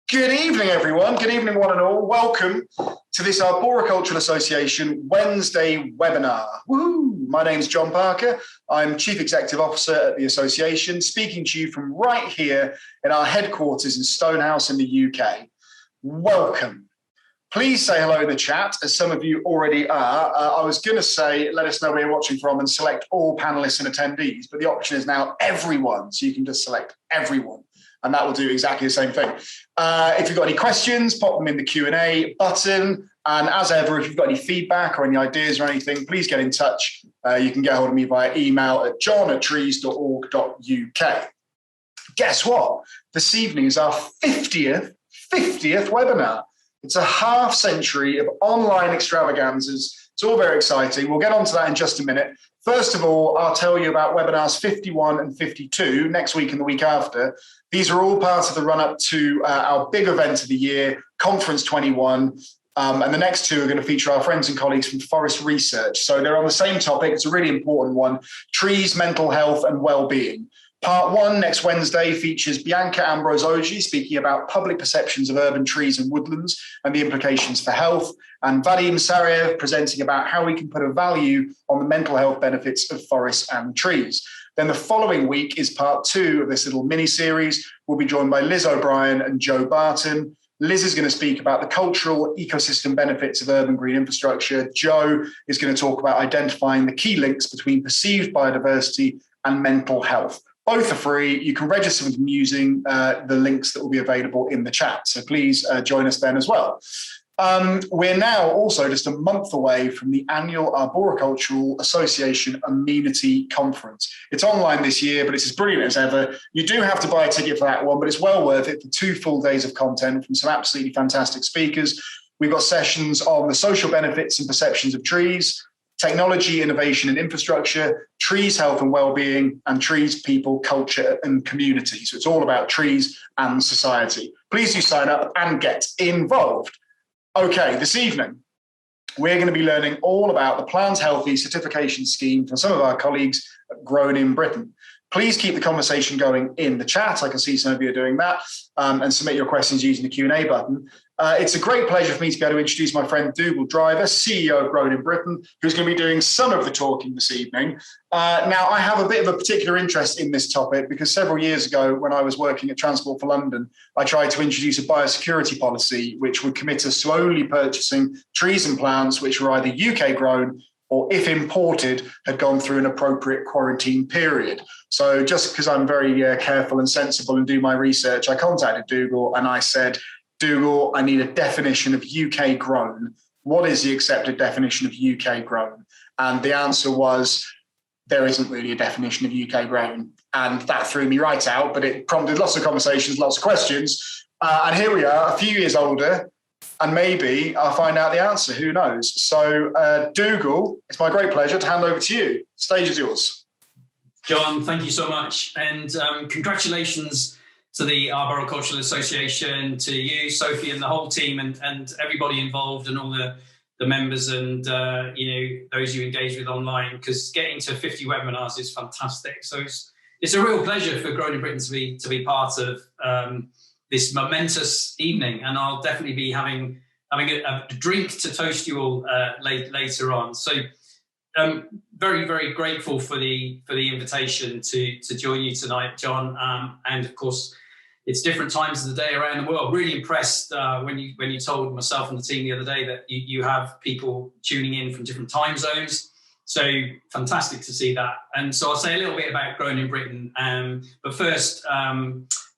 Good evening, everyone. Good evening, one and all. Welcome to this Arboricultural Association Wednesday webinar. Woo! My name's John Parker. I'm Chief Executive Officer at the Association, speaking to you from right here in our headquarters in Stonehouse in the UK. Welcome. Please say hello in the chat, as some of you already are. I was going to say, let us know where you're watching from and select all panelists and attendees, but the option is now everyone, so you can just select everyone. And that will do exactly the same thing. If you've got any questions, pop them in the Q&A button. And as ever, if you've got any feedback or any ideas or anything, please get in touch. You can get hold of me via email at john@trees.org.uk. Guess what? This evening is our 50th webinar. It's a half century of online extravaganzas. It's all very exciting. We'll get onto that in just a minute. First of all, I'll tell you about webinars 51 and 52 next week and the week after. These are all part of the run-up to our big event of the year, Conference 21. And the next two are going to feature our friends and colleagues from Forest Research. So they're on the same topic. It's a really important one, trees, mental health and well-being. Part one next Wednesday features Bianca Ambrosogi speaking about public perceptions of urban trees and woodlands and the implications for health, and Vadim Sariev presenting about how we can put a value on the mental health benefits of forests and trees. Then the following week is part two of this little mini-series. We'll be joined by Liz O'Brien and Joe Barton. Liz is going to speak about the cultural ecosystem benefits of urban green infrastructure. Joe is going to talk about identifying the key links between perceived biodiversity and mental health. Both are free. You can register with them using the links that will be available in the chat. So please join us then as well. We're now also just a month away from the annual Arboricultural Association Amenity Conference. It's online this year, but it's as brilliant as ever. You do have to buy a ticket for that one, but it's well worth it for 2 full days of content from some absolutely fantastic speakers. We've got sessions on the social benefits and perceptions of trees, technology, innovation and infrastructure, trees, health and well-being, and trees, people, culture and community. So it's all about trees and society. Please do sign up and get involved. Okay, this evening, we're going to be learning all about the Plant Healthy certification scheme from some of our colleagues at Grown in Britain. Please keep the conversation going in the chat. I can see some of you are doing that, and submit your questions using the Q&A button. It's a great pleasure for me to be able to introduce my friend Dougal Driver, CEO of Grown in Britain, who's going to be doing some of the talking this evening. Now, I have a bit of a particular interest in this topic because several years ago, when I was working at Transport for London, I tried to introduce a biosecurity policy which would commit us to only purchasing trees and plants which were either UK grown or, if imported, had gone through an appropriate quarantine period. So just because I'm very careful and sensible and do my research, I contacted Dougal and I said, Dougal, I need a definition of UK grown. What is the accepted definition of UK grown? And the answer was, there isn't really a definition of UK grown. And that threw me right out, but it prompted lots of conversations, lots of questions. And here we are, a few years older, and maybe I'll find out the answer, who knows? So Dougal, it's my great pleasure to hand over to you. The stage is yours. John, thank you so much. And congratulations to the Arboricultural Association, to you, Sophie, and the whole team, and everybody involved, and all the members, and those you engage with online. Because getting to 50 webinars is fantastic. So it's a real pleasure for Grown in Britain to be part of this momentous evening, and I'll definitely be having a drink to toast you all later on. So very, very grateful for the invitation to join you tonight, John, and of course, it's different times of the day around the world. Really impressed when you told myself and the team the other day that you have people tuning in from different time zones. So fantastic to see that. And so I'll say a little bit about Grown in Britain. But first,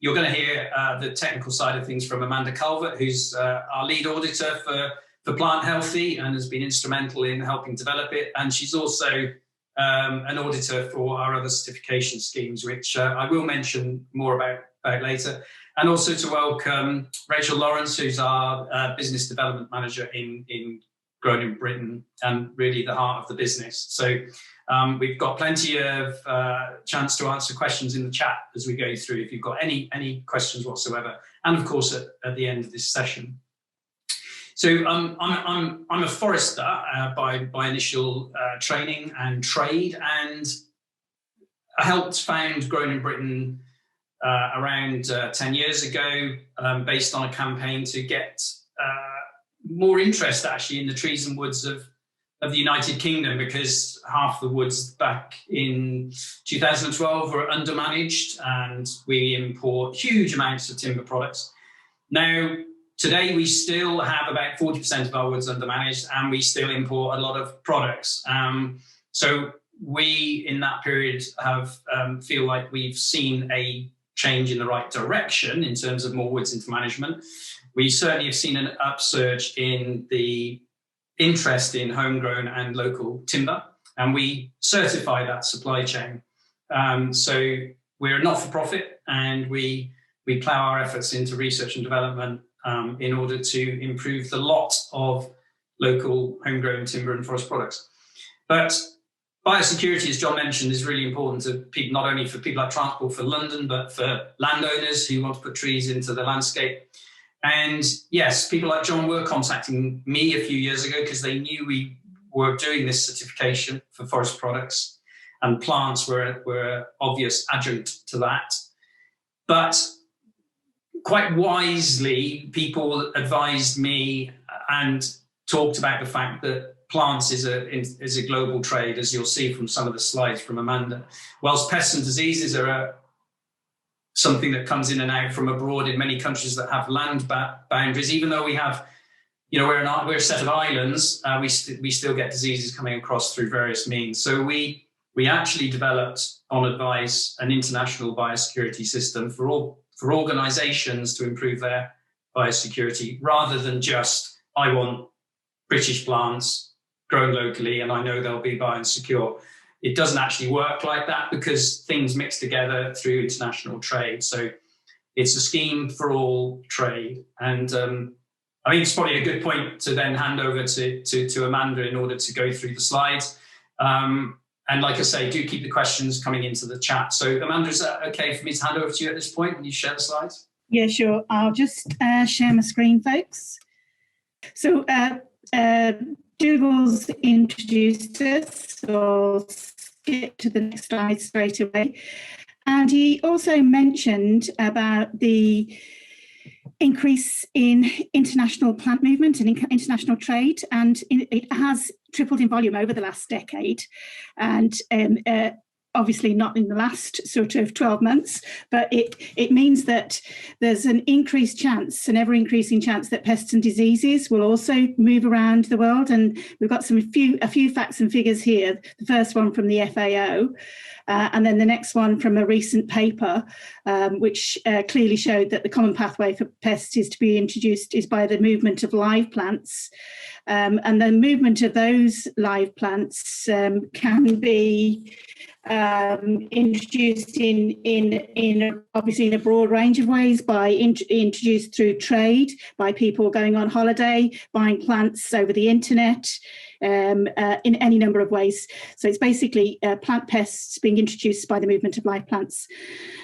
you're going to hear the technical side of things from Amanda Calvert, who's our lead auditor for Plant Healthy and has been instrumental in helping develop it. And she's also an auditor for our other certification schemes, which I will mention more about later. And also to welcome Rachel Lawrence, who's our business development manager in Grown in Britain, and really the heart of the business. So we've got plenty of chance to answer questions in the chat as we go through, if you've got any questions whatsoever, and of course at the end of this session. So I'm a forester by initial training and trade, and I helped found Grown in Britain around 10 years ago, based on a campaign to get more interest actually in the trees and woods of the United Kingdom, because half the woods back in 2012 were undermanaged, and we import huge amounts of timber products. Now, today we still have about 40% of our woods undermanaged, and we still import a lot of products. So we, in that period, have feel like we've seen a change in the right direction in terms of more woods into management. We certainly have seen an upsurge in the interest in homegrown and local timber, and we certify that supply chain. So we're not for profit, and we plough our efforts into research and development in order to improve the lot of local homegrown timber and forest products. But biosecurity, as John mentioned, is really important to people, not only for people like Transport for London, but for landowners who want to put trees into the landscape. And yes, people like John were contacting me a few years ago because they knew we were doing this certification for forest products, and plants were an obvious adjunct to that. But quite wisely, people advised me and talked about the fact that plants is a global trade, as you'll see from some of the slides from Amanda. Whilst pests and diseases are something that comes in and out from abroad in many countries that have land boundaries, even though we have, we're a set of islands, we still get diseases coming across through various means. So we actually developed, on advice, an international biosecurity system for organisations to improve their biosecurity, rather than just, I want British plants grown locally and I know they'll be biosecure. It doesn't actually work like that, because things mix together through international trade. So it's a scheme for all trade. And I think it's probably a good point to then hand over to Amanda in order to go through the slides. And like I say, do keep the questions coming into the chat. So Amanda, is that okay for me to hand over to you at this point when you share the slides? Yeah, sure. I'll just share my screen, folks. So Dougal's introduced us, so I'll skip to the next slide straight away. And he also mentioned about the increase in international plant movement and international trade, and it has tripled in volume over the last decade. And obviously not in the last sort of 12 months, but it means that there's an increased chance, an ever-increasing chance, that pests and diseases will also move around the world. And we've got a few facts and figures here. The first one from the FAO, and then the next one from a recent paper, which clearly showed that the common pathway for pests is to be introduced is by the movement of live plants. And the movement of those live plants can be introduced in obviously in a broad range of ways, by introduced through trade, by people going on holiday, buying plants over the internet, in any number of ways. So it's basically plant pests being introduced by the movement of live plants.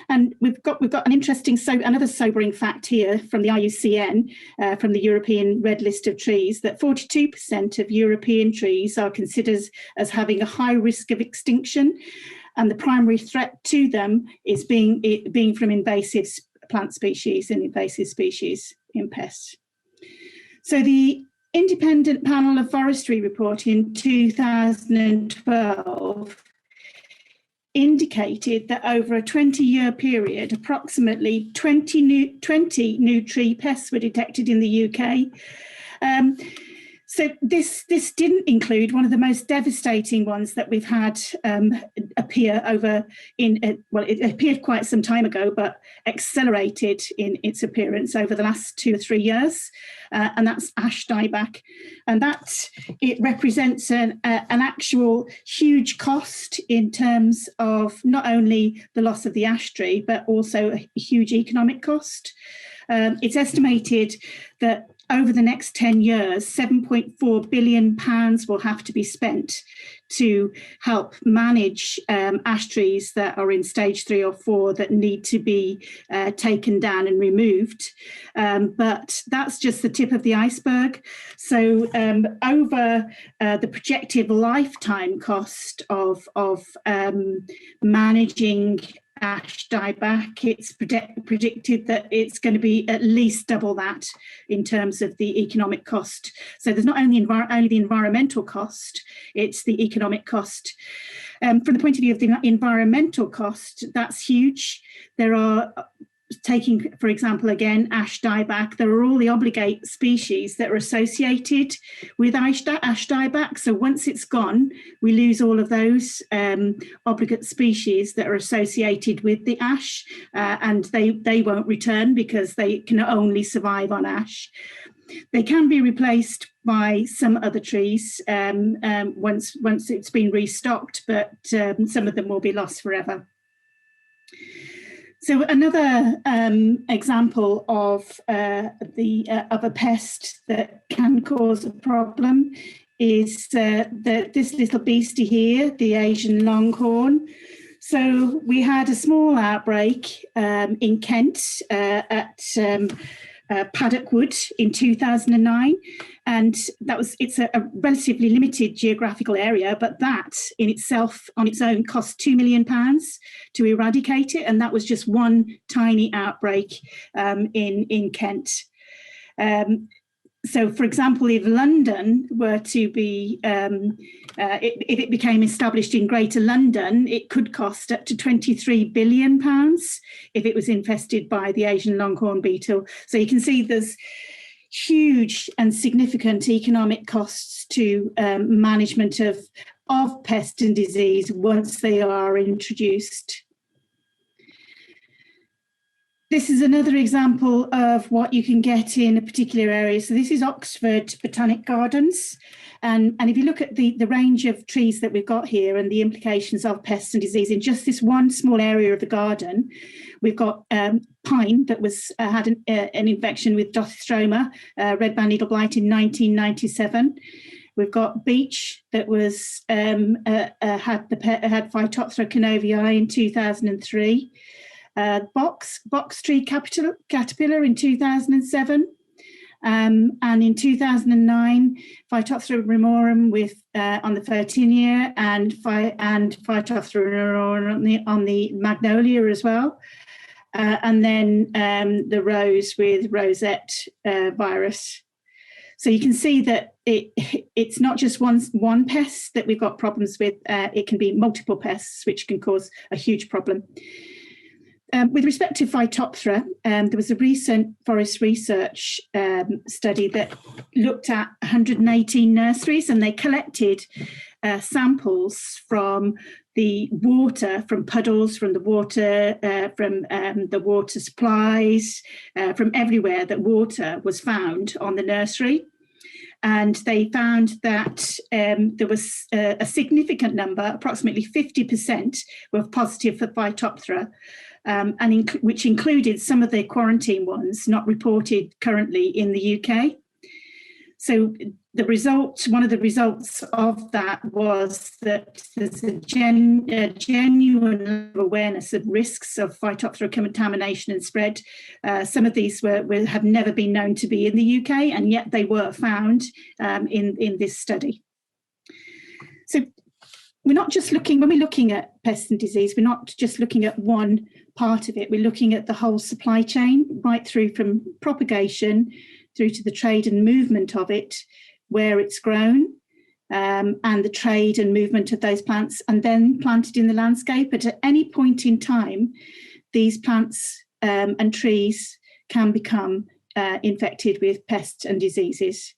And we've got an interesting, another sobering fact here from the IUCN, from the European Red List of Trees, that 42% of European trees are considered as having a high risk of extinction, and the primary threat to them is being from invasive plant species and invasive species in pests. So the Independent Panel of Forestry report in 2012 indicated that over a 20-year period, approximately 20 new tree pests were detected in the UK. So this didn't include one of the most devastating ones that we've had appear it appeared quite some time ago, but accelerated in its appearance over the last 2 or 3 years, and that's ash dieback. And it represents an actual huge cost in terms of not only the loss of the ash tree, but also a huge economic cost. It's estimated that over the next 10 years, £7.4 billion will have to be spent to help manage ash trees that are in stage 3 or 4 that need to be taken down and removed. But that's just the tip of the iceberg. So over the projected lifetime cost of managing ash dieback. It's predicted that it's going to be at least double that in terms of the economic cost. So there's not only the environmental cost, it's the economic cost. From the point of view of the environmental cost, that's huge. There are, taking, for example, again, ash dieback, there are all the obligate species that are associated with ash dieback. So once it's gone, we lose all of those obligate species that are associated with the ash, and they won't return because they can only survive on ash. They can be replaced by some other trees once it's been restocked, but some of them will be lost forever. So another example of a pest that can cause a problem is this little beastie here, the Asian longhorn. So we had a small outbreak in Kent at Paddock Wood in 2009, and it's a relatively limited geographical area, but that in itself on its own cost £2 million to eradicate it, and that was just one tiny outbreak in Kent. So, for example, if London were to be, if it became established in Greater London, it could cost up to £23 billion if it was infested by the Asian longhorn beetle. So you can see there's huge and significant economic costs to management of pest and disease once they are introduced. This is another example of what you can get in a particular area. So this is Oxford Botanic Gardens. And if you look at the range of trees that we've got here and the implications of pests and disease in just this one small area of the garden, we've got pine that had an infection with Dothystroma, red band needle blight in 1997. We've got beech that had Phytophthora canovii in 2003. Box tree caterpillar in 2007, and in 2009 Phytophthora ramorum on the Fertinia and Phytophthora ramorum on the magnolia as well, and then the rose with rosette virus. So you can see that it's not just one pest that we've got problems with. It can be multiple pests, which can cause a huge problem. With respect to Phytophthora, there was a recent forest research study that looked at 118 nurseries, and they collected samples from the water, from puddles, from the water supplies, from everywhere that water was found on the nursery. And they found that there was a significant number, approximately 50%, were positive for Phytophthora. Which included some of the quarantine ones not reported currently in the UK. So one of the results of that was that there's a genuine awareness of risks of Phytophthora contamination and spread. Some of these have never been known to be in the UK, and yet they were found in this study. So we're not just when we're looking at pests and disease, we're not just looking at one part of it. We're looking at the whole supply chain, right through from propagation through to the trade and movement of it, where it's grown, and the trade and movement of those plants, and then planted in the landscape. But at any point in time, these plants and trees can become infected with pests and diseases.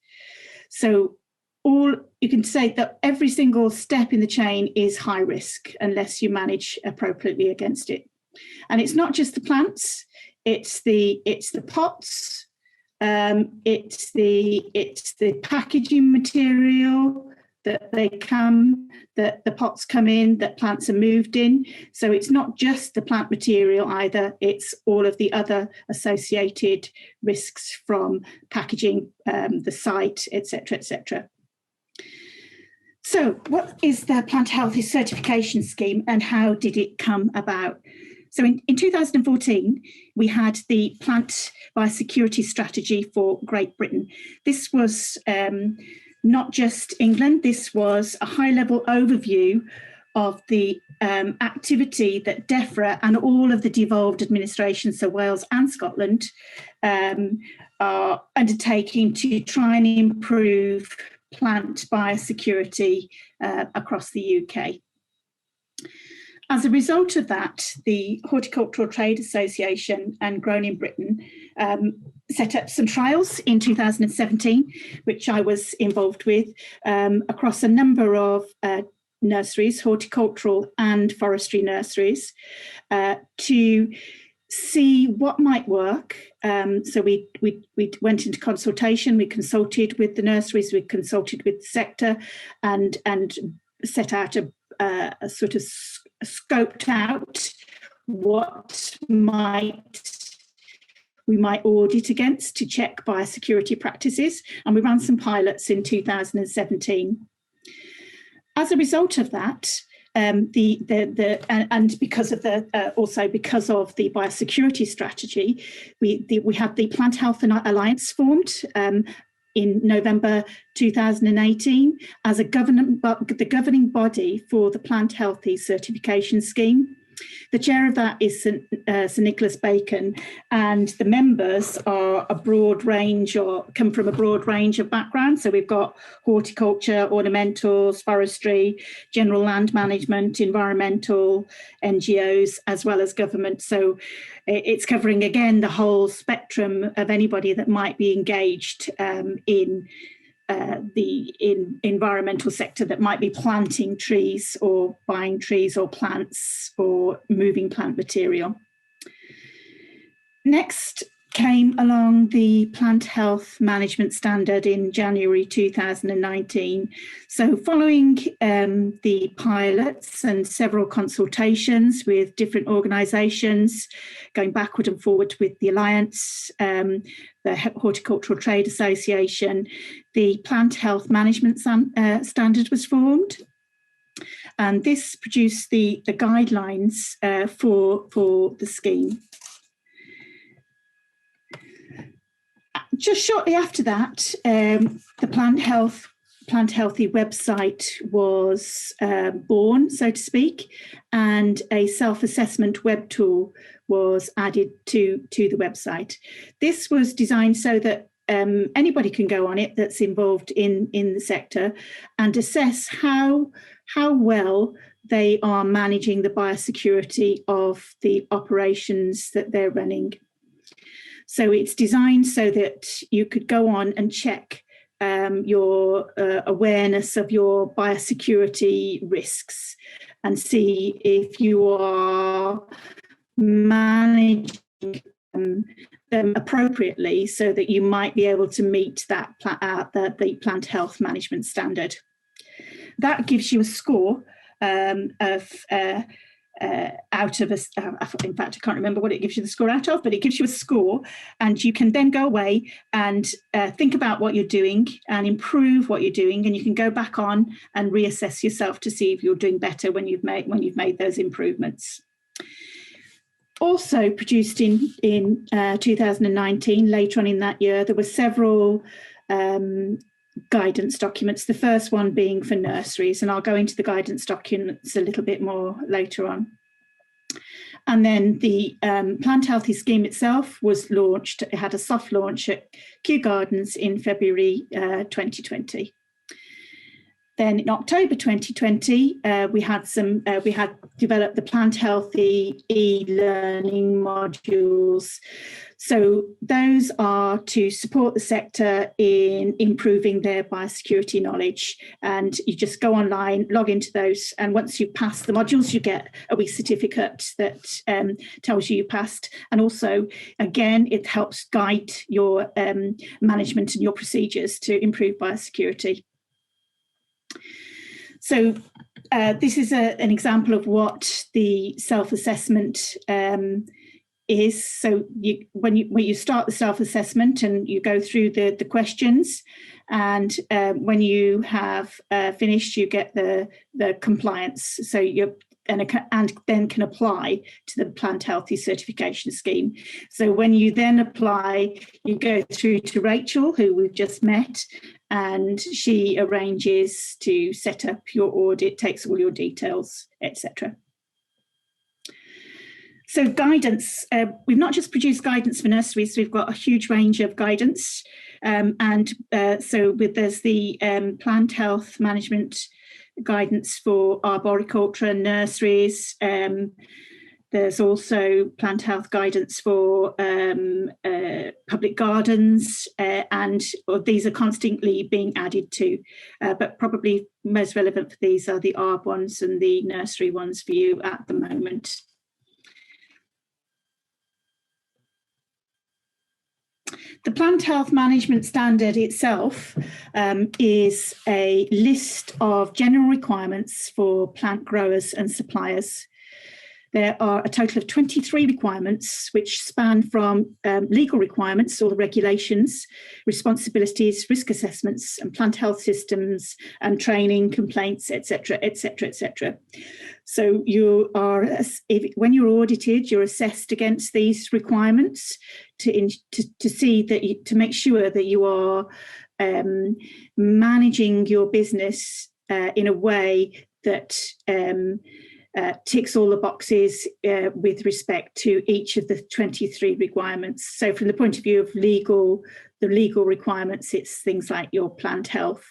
So you can say that every single step in the chain is high risk unless you manage appropriately against it. And it's not just the plants, it's the pots, it's the packaging material that the pots come in, that plants are moved in. So it's not just the plant material either, it's all of the other associated risks from packaging, the site, etc., etc. So what is the Plant Healthy Certification Scheme and how did it come about? So in 2014, we had the Plant Biosecurity Strategy for Great Britain. This was not just England, this was a high-level overview of the activity that DEFRA and all of the devolved administrations, so Wales and Scotland, are undertaking to try and improve plant biosecurity across the UK. As a result of that, the Horticultural Trade Association and Grown in Britain set up some trials in 2017, which I was involved with, across a number of nurseries, horticultural and forestry nurseries, to see what might work. So we went into consultation, we consulted with the nurseries, we consulted with the sector, and set out a sort of scoped out what we might audit against to check biosecurity practices, and we ran some pilots in 2017. As a result of that, and because of also because of the biosecurity strategy, we had the Plant Health Alliance formed in November 2018 as the governing body for the Plant Healthy Certification Scheme. The chair of that is Sir Nicholas Bacon, and the members are come from a broad range of backgrounds. So we've got horticulture, ornamentals, forestry, general land management, environmental, NGOs, as well as government. So it's covering, again, the whole spectrum of anybody that might be engaged in the environmental sector, that might be planting trees or buying trees or plants or moving plant material. Next came along the Plant Health Management Standard in January 2019. So following the pilots and several consultations with different organisations, going backward and forward with the Alliance, the Horticultural Trade Association, the Plant Health Management Standard was formed. And this produced the guidelines for the scheme. Just shortly after that, the Plant Healthy website was born, so to speak, and a self-assessment web tool was added to the website. This was designed so that anybody can go on it that's involved in the sector and assess how well they are managing the biosecurity of the operations that they're running. So it's designed so that you could go on and check your awareness of your biosecurity risks and see if you are managing them appropriately, so that you might be able to meet that the Plant Health Management Standard. That gives you a score out of in fact, I can't remember what it gives you the score out of, but it gives you a score, and you can then go away and think about what you're doing and improve what you're doing, and you can go back on and reassess yourself to see if you're doing better when you've made those improvements. Also produced in 2019, later on in that year, there were several guidance documents, the first one being for nurseries, and I'll go into the guidance documents a little bit more later on. And then the Plant Healthy scheme itself was launched. It had a soft launch at Kew Gardens in February 2020. Then in October 2020, we had developed the Plant Healthy e-learning modules. So those are to support the sector in improving their biosecurity knowledge. And you just go online, log into those, and once you pass the modules, you get a wee certificate that tells you passed. And also, again, it helps guide your management and your procedures to improve biosecurity. So this is an example of what the self-assessment is. So when you start the self-assessment and you go through the questions, and when you have finished, you get the compliance. So and then can apply to the Plant Healthy Certification Scheme. So when you then apply, you go through to Rachel, who we've just met, and she arranges to set up your audit, takes all your details, etc. So guidance, we've not just produced guidance for nurseries, we've got a huge range of guidance. There's the plant health management guidance for arboriculture and nurseries. There's also plant health guidance for public gardens, and these are constantly being added to, but probably most relevant for these are the ARB ones and the nursery ones for you at the moment. The Plant Health Management Standard itself is a list of general requirements for plant growers and suppliers. There are a total of 23 requirements, which span from legal requirements, or the regulations, responsibilities, risk assessments, and plant health systems, and training, complaints, etc., etc., etc. So you are, when you're audited, you're assessed against these requirements to see that to make sure that you are managing your business in a way that ticks all the boxes with respect to each of the 23 requirements. So from the point of view of the legal requirements, it's things like your plant health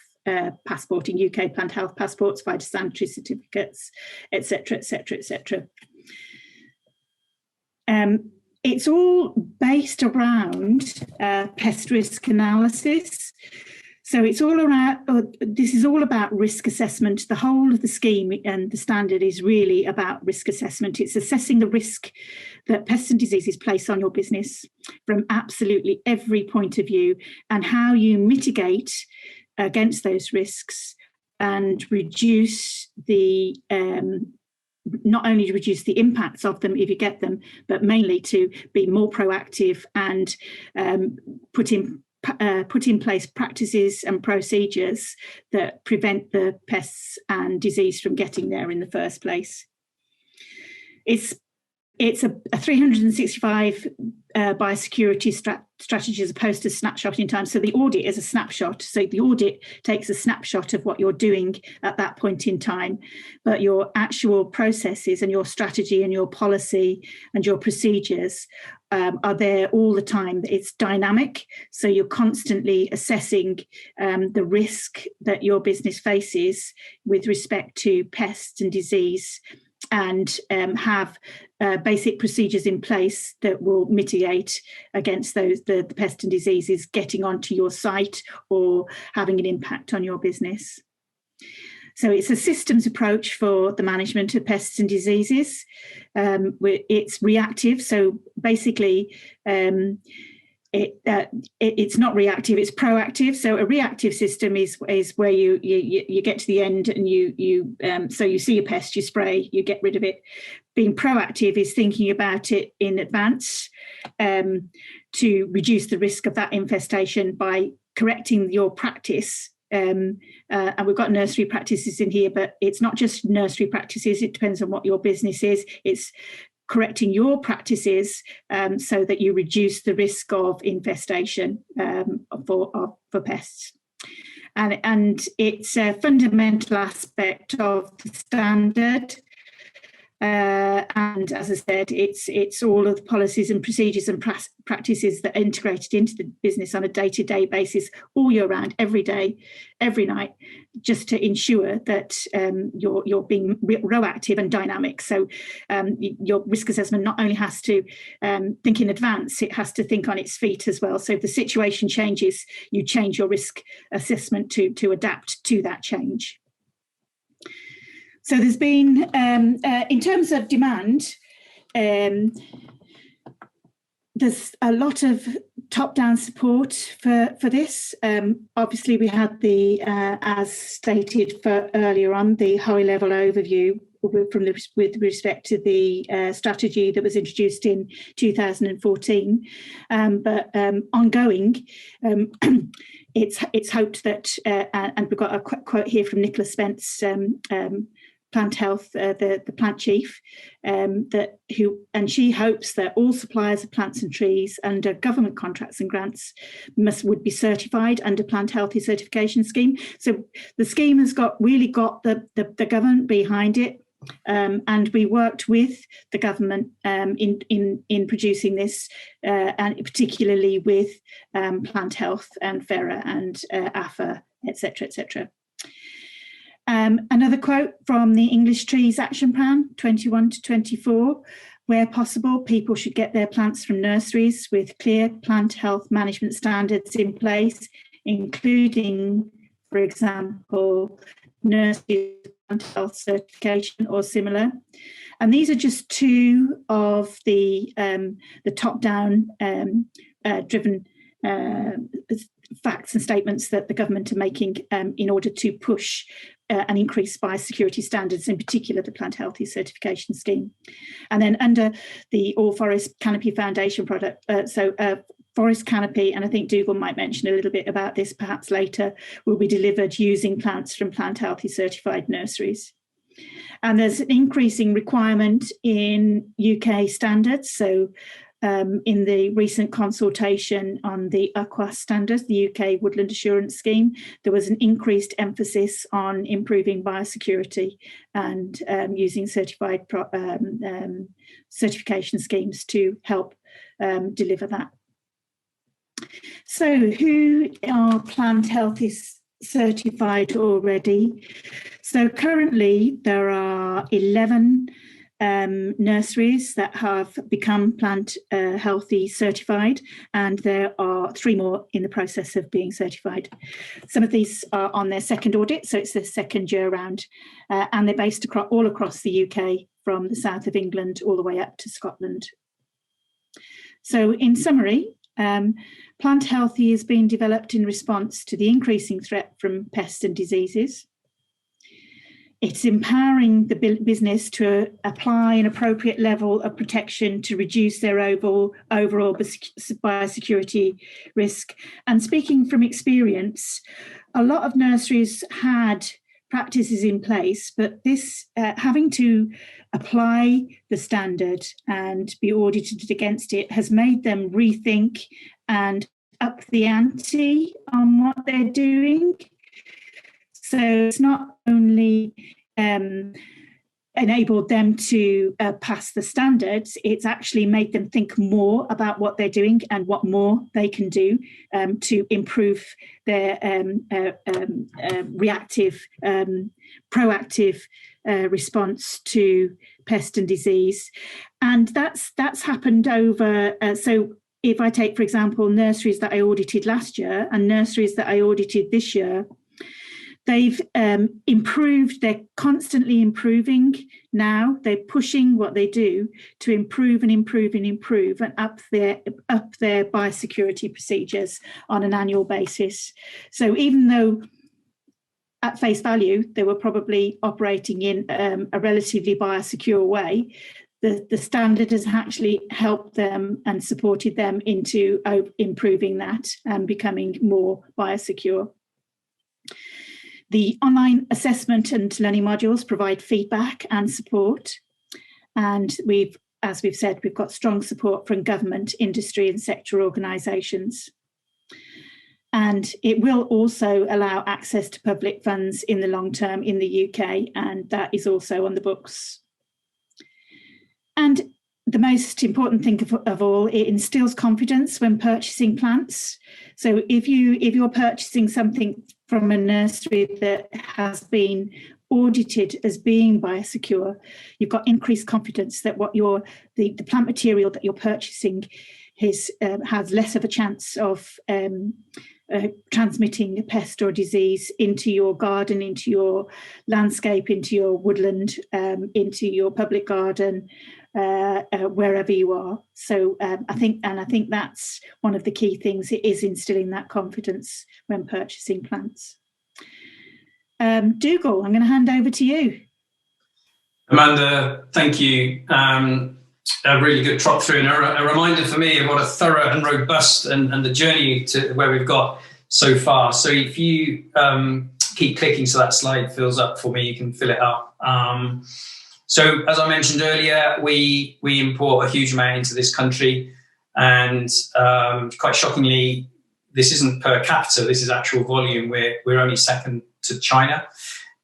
passport in UK, plant health passports, phytosanitary certificates, etc., etc., etc. It's all based around pest risk analysis. So it's all around, this is all about risk assessment. The whole of the scheme and the standard is really about risk assessment. It's assessing the risk that pests and diseases place on your business from absolutely every point of view, and how you mitigate against those risks and reduce the, not only to reduce the impacts of them if you get them, but mainly to be more proactive and put in place practices and procedures that prevent the pests and disease from getting there in the first place. It's a 365 biosecurity strategy as opposed to snapshot in time. So the audit is a snapshot. So the audit takes a snapshot of what you're doing at that point in time, but your actual processes and your strategy and your policy and your procedures are there all the time. It's dynamic. So you're constantly assessing the risk that your business faces with respect to pests and disease, and have basic procedures in place that will mitigate against those the pests and diseases getting onto your site or having an impact on your business. So it's a systems approach for the management of pests and diseases. It's reactive, so basically it's not reactive, it's proactive. So a reactive system is where you get to the end and so you see a pest, you spray, you get rid of it. Being proactive is thinking about it in advance to reduce the risk of that infestation by correcting your practice. And we've got nursery practices in here, but it's not just nursery practices. It depends on what your business is. It's correcting your practices so that you reduce the risk of infestation for pests. And it's a fundamental aspect of the standard. And as I said, it's all of the policies and procedures and practices that are integrated into the business on a day-to-day basis, all year round, every day, every night, just to ensure that you're being proactive and dynamic. So your risk assessment not only has to think in advance, it has to think on its feet as well. So if the situation changes, you change your risk assessment to adapt to that change. So there's been, in terms of demand, there's a lot of top-down support for this. Obviously, we had the, as stated earlier on, the high-level overview with respect to the strategy that was introduced in 2014, but ongoing. It's hoped that, and we've got a quote here from Nicholas Spence, Plant Health, the plant chief, she hopes that all suppliers of plants and trees under government contracts and grants would be certified under Plant Healthy certification scheme. So the scheme has really got the government behind it. And we worked with the government in producing this, and particularly with Plant Health and FERA and AFA, etc., etc. Another quote from the English Trees Action Plan 21 to 24, where possible, people should get their plants from nurseries with clear plant health management standards in place, including, for example, nursery plant health certification or similar. And these are just two of the top-down driven facts and statements that the government are making in order to push and increase biosecurity standards, in particular the Plant Healthy certification scheme. And then under the All Forest Canopy Foundation product, Forest Canopy, and I think Dougal might mention a little bit about this perhaps later, will be delivered using plants from Plant Healthy certified nurseries. And there's an increasing requirement in UK standards. So in the recent consultation on the UQAS standards, the UK Woodland Assurance Scheme, there was an increased emphasis on improving biosecurity and using certified certification schemes to help deliver that. So who are Plant Healthy certified already? So currently there are 11 nurseries that have become Plant Healthy certified, and there are 3 more in the process of being certified. Some of these are on their second audit, so it's the second year round, and they're based all across the UK, from the south of England all the way up to Scotland. So in summary, Plant Healthy is being developed in response to the increasing threat from pests and diseases. It's empowering the business to apply an appropriate level of protection to reduce their overall biosecurity risk. And speaking from experience, a lot of nurseries had practices in place, but this having to apply the standard and be audited against it has made them rethink and up the ante on what they're doing. So it's not only enabled them to pass the standards, it's actually made them think more about what they're doing and what more they can do to improve their reactive, proactive response to pest and disease. And that's happened over, so if I take, for example, nurseries that I audited last year and nurseries that I audited this year, they've improved, they're constantly improving now. They're pushing what they do to improve and improve and improve and up their biosecurity procedures on an annual basis. So even though at face value, they were probably operating in a relatively biosecure way, the standard has actually helped them and supported them into improving that and becoming more biosecure. The online assessment and learning modules provide feedback and support. And as we've said, we've got strong support from government, industry and sector organisations. And it will also allow access to public funds in the long term in the UK, and that is also on the books. And the most important thing of all, it instills confidence when purchasing plants. So if you're purchasing something from a nursery that has been audited as being biosecure, you've got increased confidence that the plant material that you're purchasing has less of a chance of transmitting a pest or disease into your garden, into your landscape, into your woodland, into your public garden, wherever you are. So I think that's one of the key things. It is instilling that confidence when purchasing plants. Dougal, I'm going to hand over to you. Amanda, thank you. A really good trot through and a reminder for me of what a thorough and robust and the journey to where we've got so far. So if you keep clicking so that slide fills up for me, you can fill it up. So as I mentioned earlier, we import a huge amount into this country, and quite shockingly, this isn't per capita, this is actual volume. We're only second to China.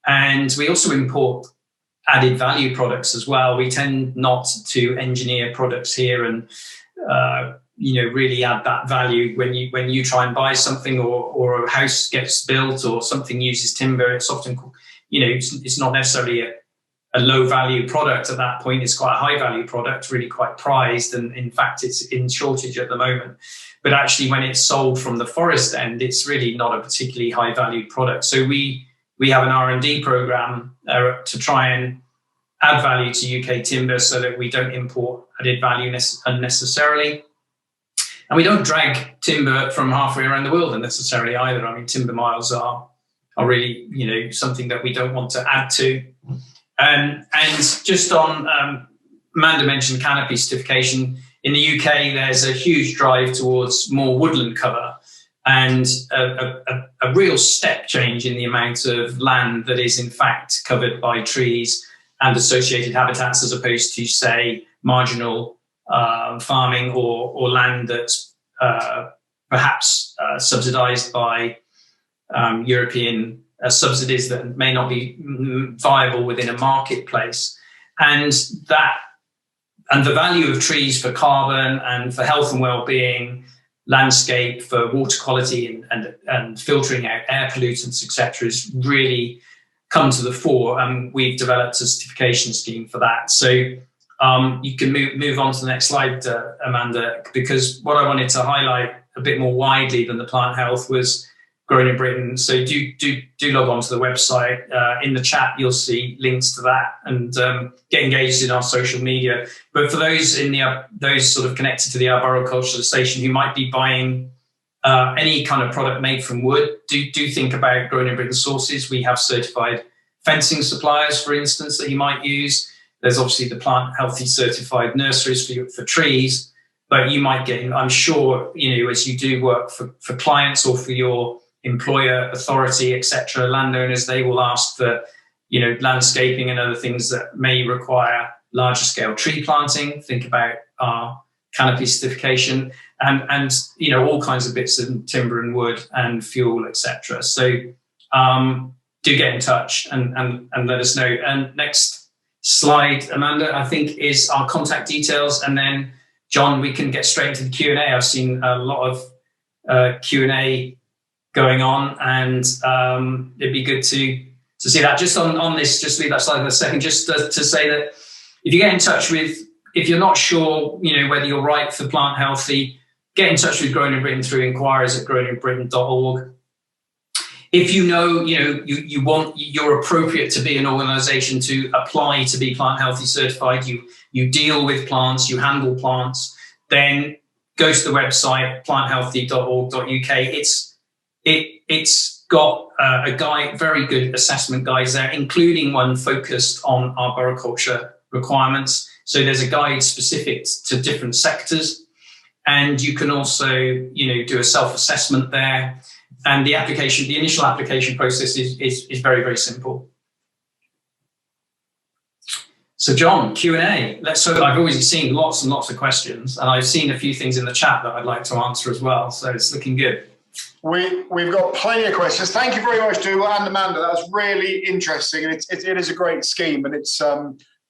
And we also import added value products as well. We tend not to engineer products here and really add that value. When you try and buy something, or a house gets built, or something uses timber, it's often, it's not necessarily a low value product at that point. It's quite a high value product, really quite prized, and in fact it's in shortage at the moment. But actually, when it's sold from the forest end, it's really not a particularly high value product. So we have an R&D program to try and add value to UK timber, so that we don't import added value unnecessarily. And we don't drag timber from halfway around the world unnecessarily either. I mean, timber miles are really, something that we don't want to add to. And just on, Amanda mentioned canopy certification. In the UK, there's a huge drive towards more woodland cover, and a real step change in the amount of land that is in fact covered by trees and associated habitats, as opposed to, say, marginal farming or land that's perhaps subsidised by European subsidies that may not be viable within a marketplace. And the value of trees for carbon and for health and well-being, landscape, for water quality and filtering out air pollutants, etc., has really come to the fore. And we've developed a certification scheme for that. So you can move on to the next slide, Amanda, because what I wanted to highlight a bit more widely than the plant health was Grown in Britain. So do log on to the website. In the chat, you'll see links to that, and get engaged in our social media. But for those those sort of connected to the Arboricultural Association who might be buying any kind of product made from wood, do think about Grown in Britain sources. We have certified fencing suppliers, for instance, that you might use. There's obviously the Plant Healthy certified nurseries for trees, but you might get, I'm sure, as you do work for clients or for your employer, authority, etc., landowners, they will ask for, landscaping and other things that may require larger scale tree planting. Think about our canopy certification and all kinds of bits of timber and wood and fuel, etc. So do get in touch and let us know. And next slide, Amanda, I think is our contact details. And then, John, we can get straight into the Q&A. I've seen a lot of Q&A going on, and it'd be good to see that. Just on this, just leave that slide for a second, just to say that if you get in touch with, if you're not sure, whether you're right for Plant Healthy, get in touch with Grown in Britain through inquiries@growninbritain.org. If you're appropriate to be an organisation to apply to be Plant Healthy certified, you deal with plants, you handle plants, then go to the website planthealthy.org.uk. It's got a guide, very good assessment guides there, including one focused on arboriculture requirements. So there's a guide specific to different sectors, and you can also, do a self-assessment there. And the initial application process is very, very simple. So, John, Q&A. I've always seen lots and lots of questions, and I've seen a few things in the chat that I'd like to answer as well. So it's looking good. We've got plenty of questions. Thank you very much, Dougal and Amanda. That was really interesting, and it is a great scheme, and it's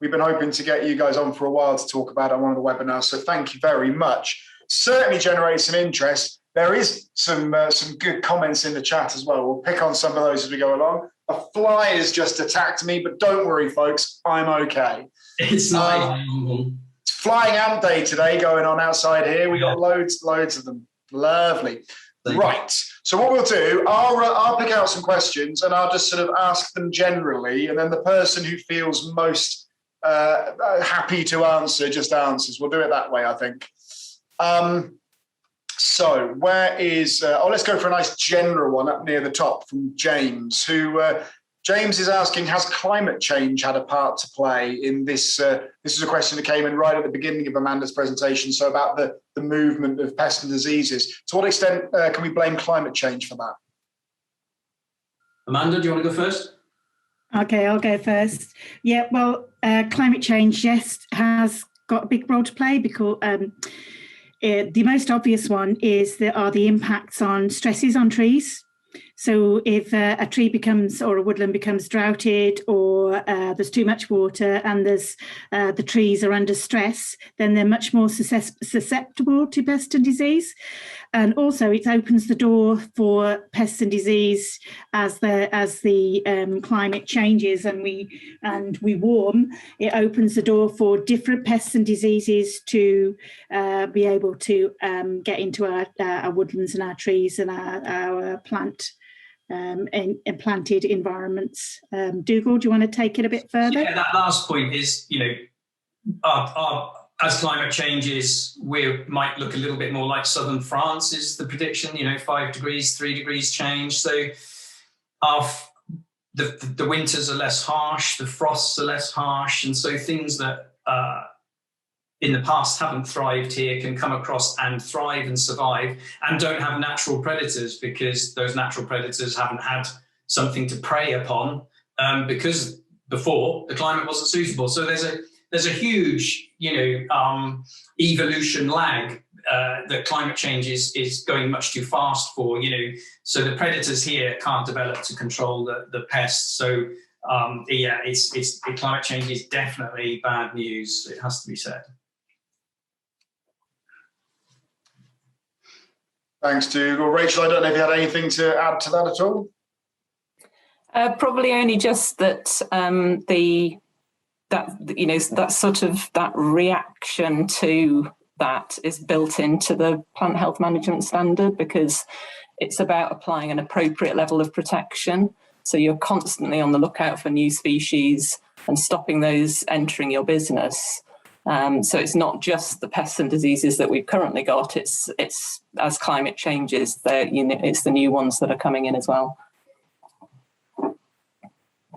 we've been hoping to get you guys on for a while to talk about it on one of the webinars. So thank you very much. Certainly generates some interest. There is some good comments in the chat as well. We'll pick on some of those as we go along. A fly has just attacked me, but don't worry, folks. I'm okay. It's not. It's Flying Ant Day today going on outside here. We got loads of them. Lovely. Right. So what we'll do, I'll pick out some questions and I'll just sort of ask them generally, and then the person who feels most happy to answer just answers. We'll do it that way, I think. So where is, let's go for a nice general one up near the top from James, who, James is asking, has climate change had a part to play in this? This is a question that came in right at the beginning of Amanda's presentation. So about the movement of pests and diseases. To what extent can we blame climate change for that? Amanda, do you want to go first? Okay, I'll go first. Yeah, well, climate change, yes, has got a big role to play because the most obvious one is there are the impacts on stresses on trees. So if a tree becomes, or a woodland becomes droughted, or there's too much water and there's the trees are under stress, then they're much more susceptible to pest and disease. And also it opens the door for pests and disease as the climate changes and we warm. It opens the door for different pests and diseases to be able to get into our woodlands and our trees and our plant in planted environments. Dougal, do you want to take it a bit further? Yeah, that last point is, as climate changes, we might look a little bit more like southern France is the prediction, 5 degrees, 3 degrees change. So the winters are less harsh, the frosts are less harsh. And so things that in the past haven't thrived here can come across and thrive and survive and don't have natural predators because those natural predators haven't had something to prey upon because before the climate wasn't suitable. So there's a huge, evolution lag that climate change is going much too fast for, so the predators here can't develop to control the pests. So climate change is definitely bad news. It has to be said. Thanks, Dougal. Rachel, I don't know if you had anything to add to that at all? Probably only just that that reaction to that is built into the plant health management standard because it's about applying an appropriate level of protection. So you're constantly on the lookout for new species and stopping those entering your business. So it's not just the pests and diseases that we've currently got. It's as climate changes, it's the new ones that are coming in as well.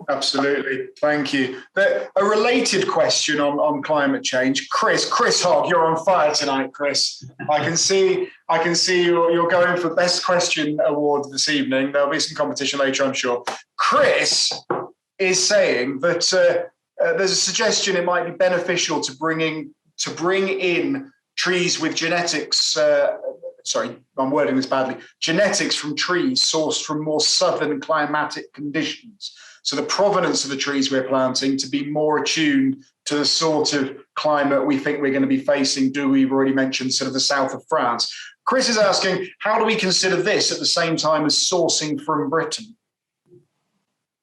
Absolutely, thank you. A related question on climate change, Chris Hogg, you're on fire tonight, Chris. I can see you're going for best question award this evening. There'll be some competition later, I'm sure. Chris is saying that there's a suggestion it might be beneficial to bring in trees with genetics. Sorry, I'm wording this badly. Genetics from trees sourced from more southern climatic conditions. So the provenance of the trees we're planting to be more attuned to the sort of climate we think we're going to be facing. We've already mentioned sort of the south of France. Chris is asking, how do we consider this at the same time as sourcing from Britain?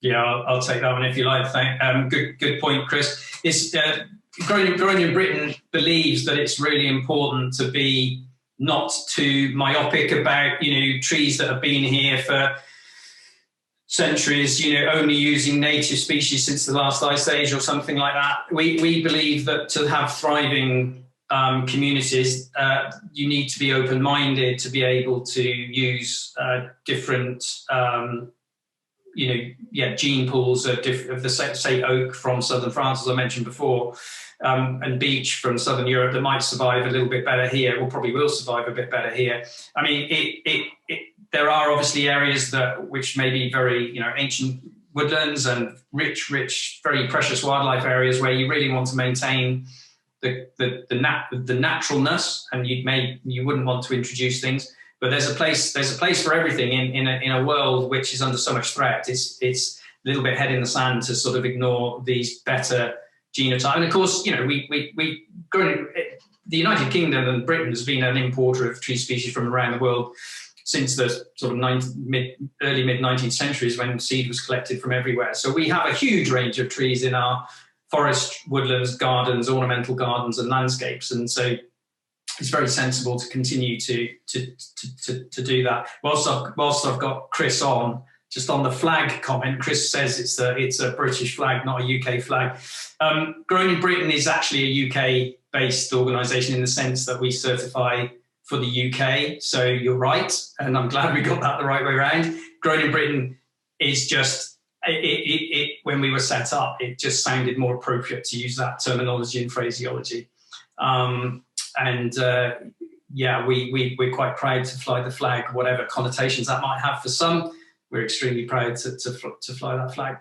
Yeah, I'll take that one if you like. Good point, Chris. It's Growing in Britain believes that it's really important to be not too myopic about trees that have been here for centuries, only using native species since the last ice age or something like that. We believe that to have thriving communities, you need to be open-minded to be able to use different gene pools of the say oak from southern France, as I mentioned before, and beech from southern Europe that might survive a little bit better here, or probably will survive a bit better here. I mean, there are obviously areas which may be very ancient woodlands and rich, very precious wildlife areas where you really want to maintain the naturalness, and you wouldn't want to introduce things. But there's a place for everything in a world which is under so much threat. It's a little bit head in the sand to sort of ignore these better genotypes. And of course, the United Kingdom and Britain has been an importer of tree species from around the world since the sort of early mid-19th centuries, when seed was collected from everywhere. So we have a huge range of trees in our forest, woodlands, gardens, ornamental gardens, and landscapes, and so it's very sensible to continue to do that. Whilst I've got Chris on, just on the flag comment, Chris says it's a British flag, not a UK flag. Growing in Britain is actually a UK-based organisation in the sense that we certify for the UK. So you're right, and I'm glad we got that the right way around. Growing in Britain is just when we were set up, it just sounded more appropriate to use that terminology and phraseology. We're quite proud to fly the flag, whatever connotations that might have for some. We're extremely proud to fly that flag.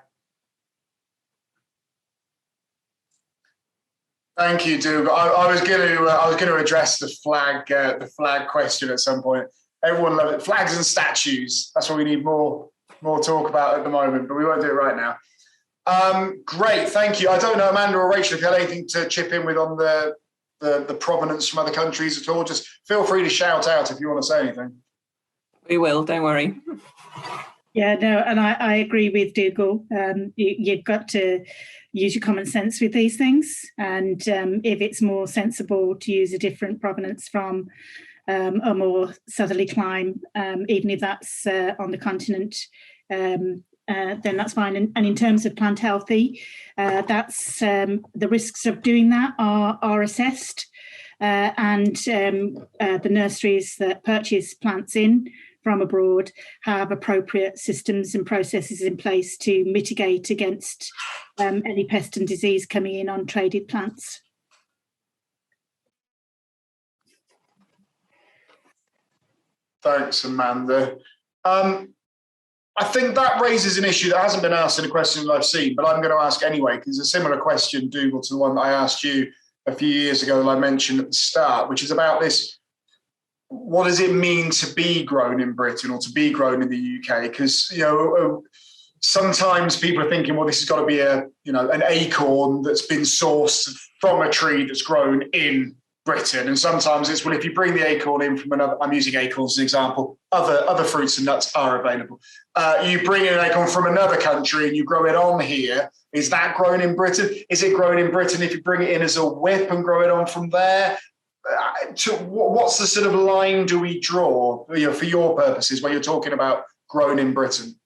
Thank you, Dougal. I was going to address the flag question at some point. Everyone loves it. Flags and statues. That's what we need more talk about at the moment, but we won't do it right now. Great, thank you. I don't know, Amanda or Rachel, if you had anything to chip in with on the provenance from other countries at all. Just feel free to shout out if you want to say anything. We will, don't worry. Yeah, no, and I agree with Dougal. You've got to use your common sense with these things, and if it's more sensible to use a different provenance from a more southerly clime, even if that's on the continent, then that's fine. And in terms of plant healthy, that's the risks of doing that are assessed, and the nurseries that purchase plants in from abroad have appropriate systems and processes in place to mitigate against any pest and disease coming in on traded plants. Thanks, Amanda. I think that raises an issue that hasn't been asked in a question that I've seen, but I'm going to ask anyway, because it's a similar question, Dougal, to the one that I asked you a few years ago that I mentioned at the start, which is about this. What does it mean to be grown in Britain or to be grown in the UK? Because, sometimes people are thinking, well, this has got to be an acorn that's been sourced from a tree that's grown in Britain. And sometimes it's, well, if you bring the acorn in from another, I'm using acorns as an example, other fruits and nuts are available. You bring in an acorn from another country and you grow it on here. Is that grown in Britain? Is it grown in Britain if you bring it in as a whip and grow it on from there? What's the sort of line do we draw, for your purposes, when you're talking about grown in Britain?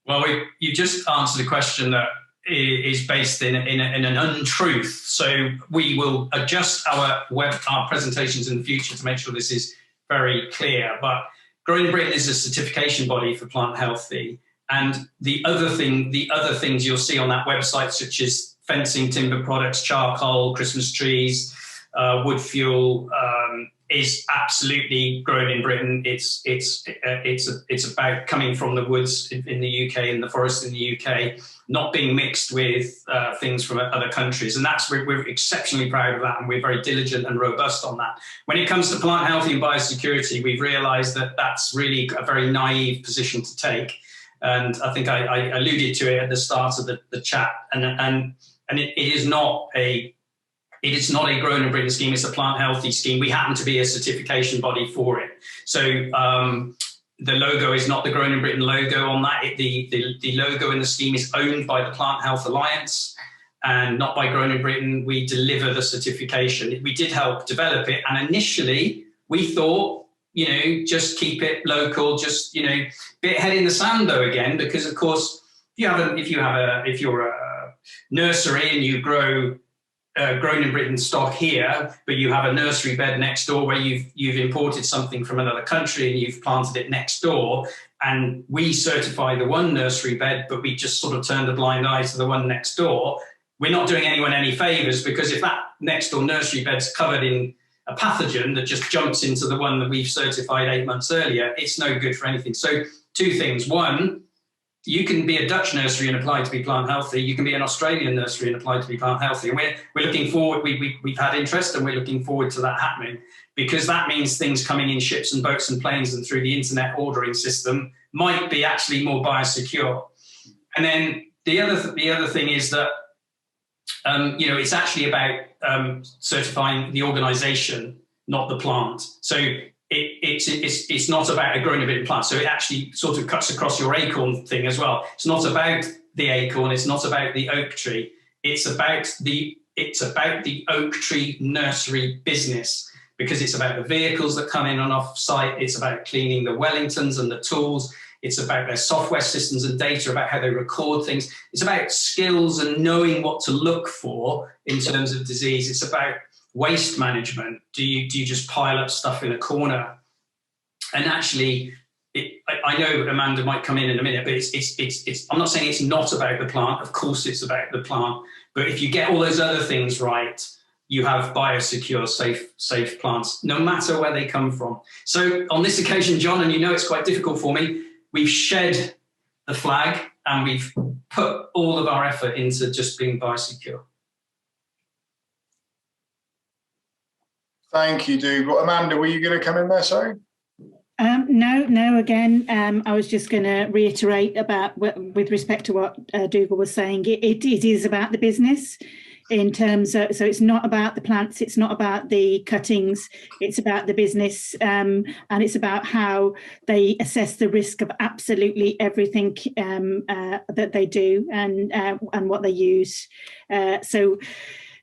Well, you just answered a question that is based in an untruth. So we will adjust our presentations in the future to make sure this is very clear. But Grown in Britain is a certification body for plant healthy, and the other things you'll see on that website, such as fencing, timber products, charcoal, Christmas trees, wood fuel, is absolutely grown in Britain. It's about coming from the woods in the UK and the forests in the UK, not being mixed with things from other countries. And we're exceptionally proud of that, and we're very diligent and robust on that. When it comes to plant healthy and biosecurity, we've realised that that's really a very naive position to take. And I think I alluded to it at the start of the chat. And it is not a Grown in Britain scheme, it's a plant healthy scheme. We happen to be a certification body for it. So the logo is not the Grown in Britain logo on that. The logo in the scheme is owned by the Plant Health Alliance and not by Grown in Britain. We deliver the certification. We did help develop it. And initially we thought, just keep it local, just, bit head in the sand though again, because of course, if you're a nursery and you grow Grown in Britain stock here, but you have a nursery bed next door where you've imported something from another country and you've planted it next door, and we certify the one nursery bed, but we just sort of turned a blind eye to the one next door, we're not doing anyone any favours, because if that next door nursery bed's covered in a pathogen that just jumps into the one that we've certified 8 months earlier, it's no good for anything. So two things. One, you can be a Dutch nursery and apply to be plant healthy. You can be an Australian nursery and apply to be plant healthy. And we're looking forward, we've had interest, and we're looking forward to that happening, because that means things coming in ships and boats and planes and through the internet ordering system might be actually more biosecure. And then the other thing is that, it's actually about certifying the organisation, not the plant. So it's not about a Grown in Britain plant. So it actually sort of cuts across your acorn thing as well. It's not about the acorn. It's not about the oak tree. It's about the oak tree nursery business, because it's about the vehicles that come in and off site. It's about cleaning the Wellingtons and the tools. It's about their software systems and data, about how they record things. It's about skills and knowing what to look for in terms of disease. It's about waste management. Do you just pile up stuff in a corner? And actually, I know Amanda might come in a minute, but it's I'm not saying it's not about the plant. Of course it's about the plant. But if you get all those other things right, you have biosecure, safe plants, no matter where they come from. So on this occasion, John, and it's quite difficult for me, we've shed the flag and we've put all of our effort into just being biosecure. Thank you, Dougal. Amanda, were you going to come in there, sorry? No, again, I was just going to reiterate about, with respect to what Dougal was saying, it is about the business in terms of, so it's not about the plants, it's not about the cuttings, it's about the business, and it's about how they assess the risk of absolutely everything that they do and what they use.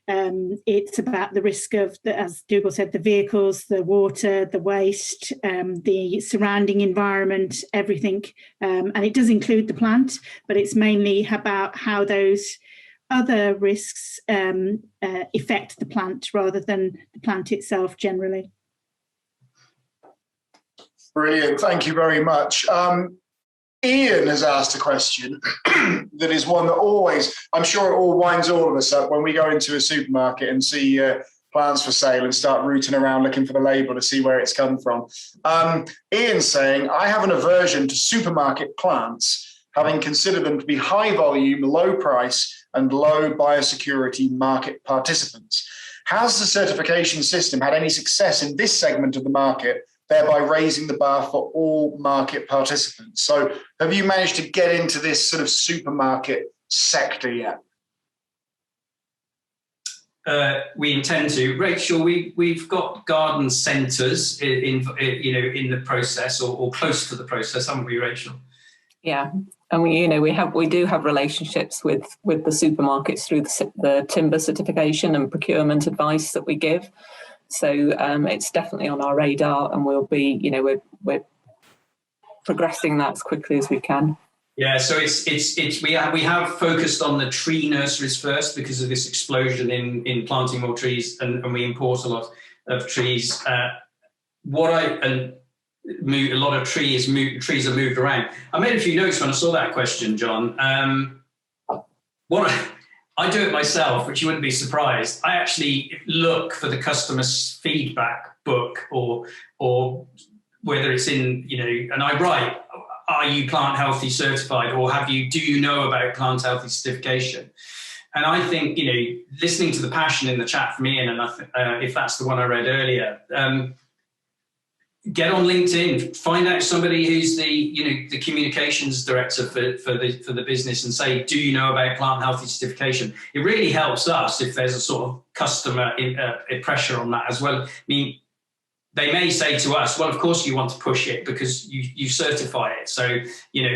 It's about the risk of, as Dougal said, the vehicles, the water, the waste, the surrounding environment, everything. And it does include the plant, but it's mainly about how those other risks affect the plant rather than the plant itself generally. Brilliant. Thank you very much. Ian has asked a question that is one that always, I'm sure it all winds all of us up when we go into a supermarket and see plants for sale and start rooting around looking for the label to see where it's come from. Ian's saying, I have an aversion to supermarket plants, having considered them to be high volume, low price, and low biosecurity market participants. Has the certification system had any success in this segment of the market, thereby raising the bar for all market participants? So have you managed to get into this sort of supermarket sector yet? We intend to. Rachel, we've got garden centres in the process or close to the process, haven't we, Rachel? Yeah, and we do have relationships with the supermarkets through the timber certification and procurement advice that we give. So it's definitely on our radar, and we'll be, we're progressing that as quickly as we can. Yeah, so we have focused on the tree nurseries first because of this explosion in planting more trees, and we import a lot of trees. A lot of trees are moved around. I made a few notes when I saw that question, John. I do it myself, which you wouldn't be surprised. I actually look for the customer's feedback book or whether it's in, and I write, are you plant healthy certified, or do you know about plant healthy certification? And I think, listening to the passion in the chat from Ian, and I think, if that's the one I read earlier, get on LinkedIn, find out somebody who's the communications director for the business, and say, do you know about plant healthy certification? It really helps us if there's a sort of customer pressure on that as well. I mean, they may say to us, well, of course you want to push it because you certify it. So,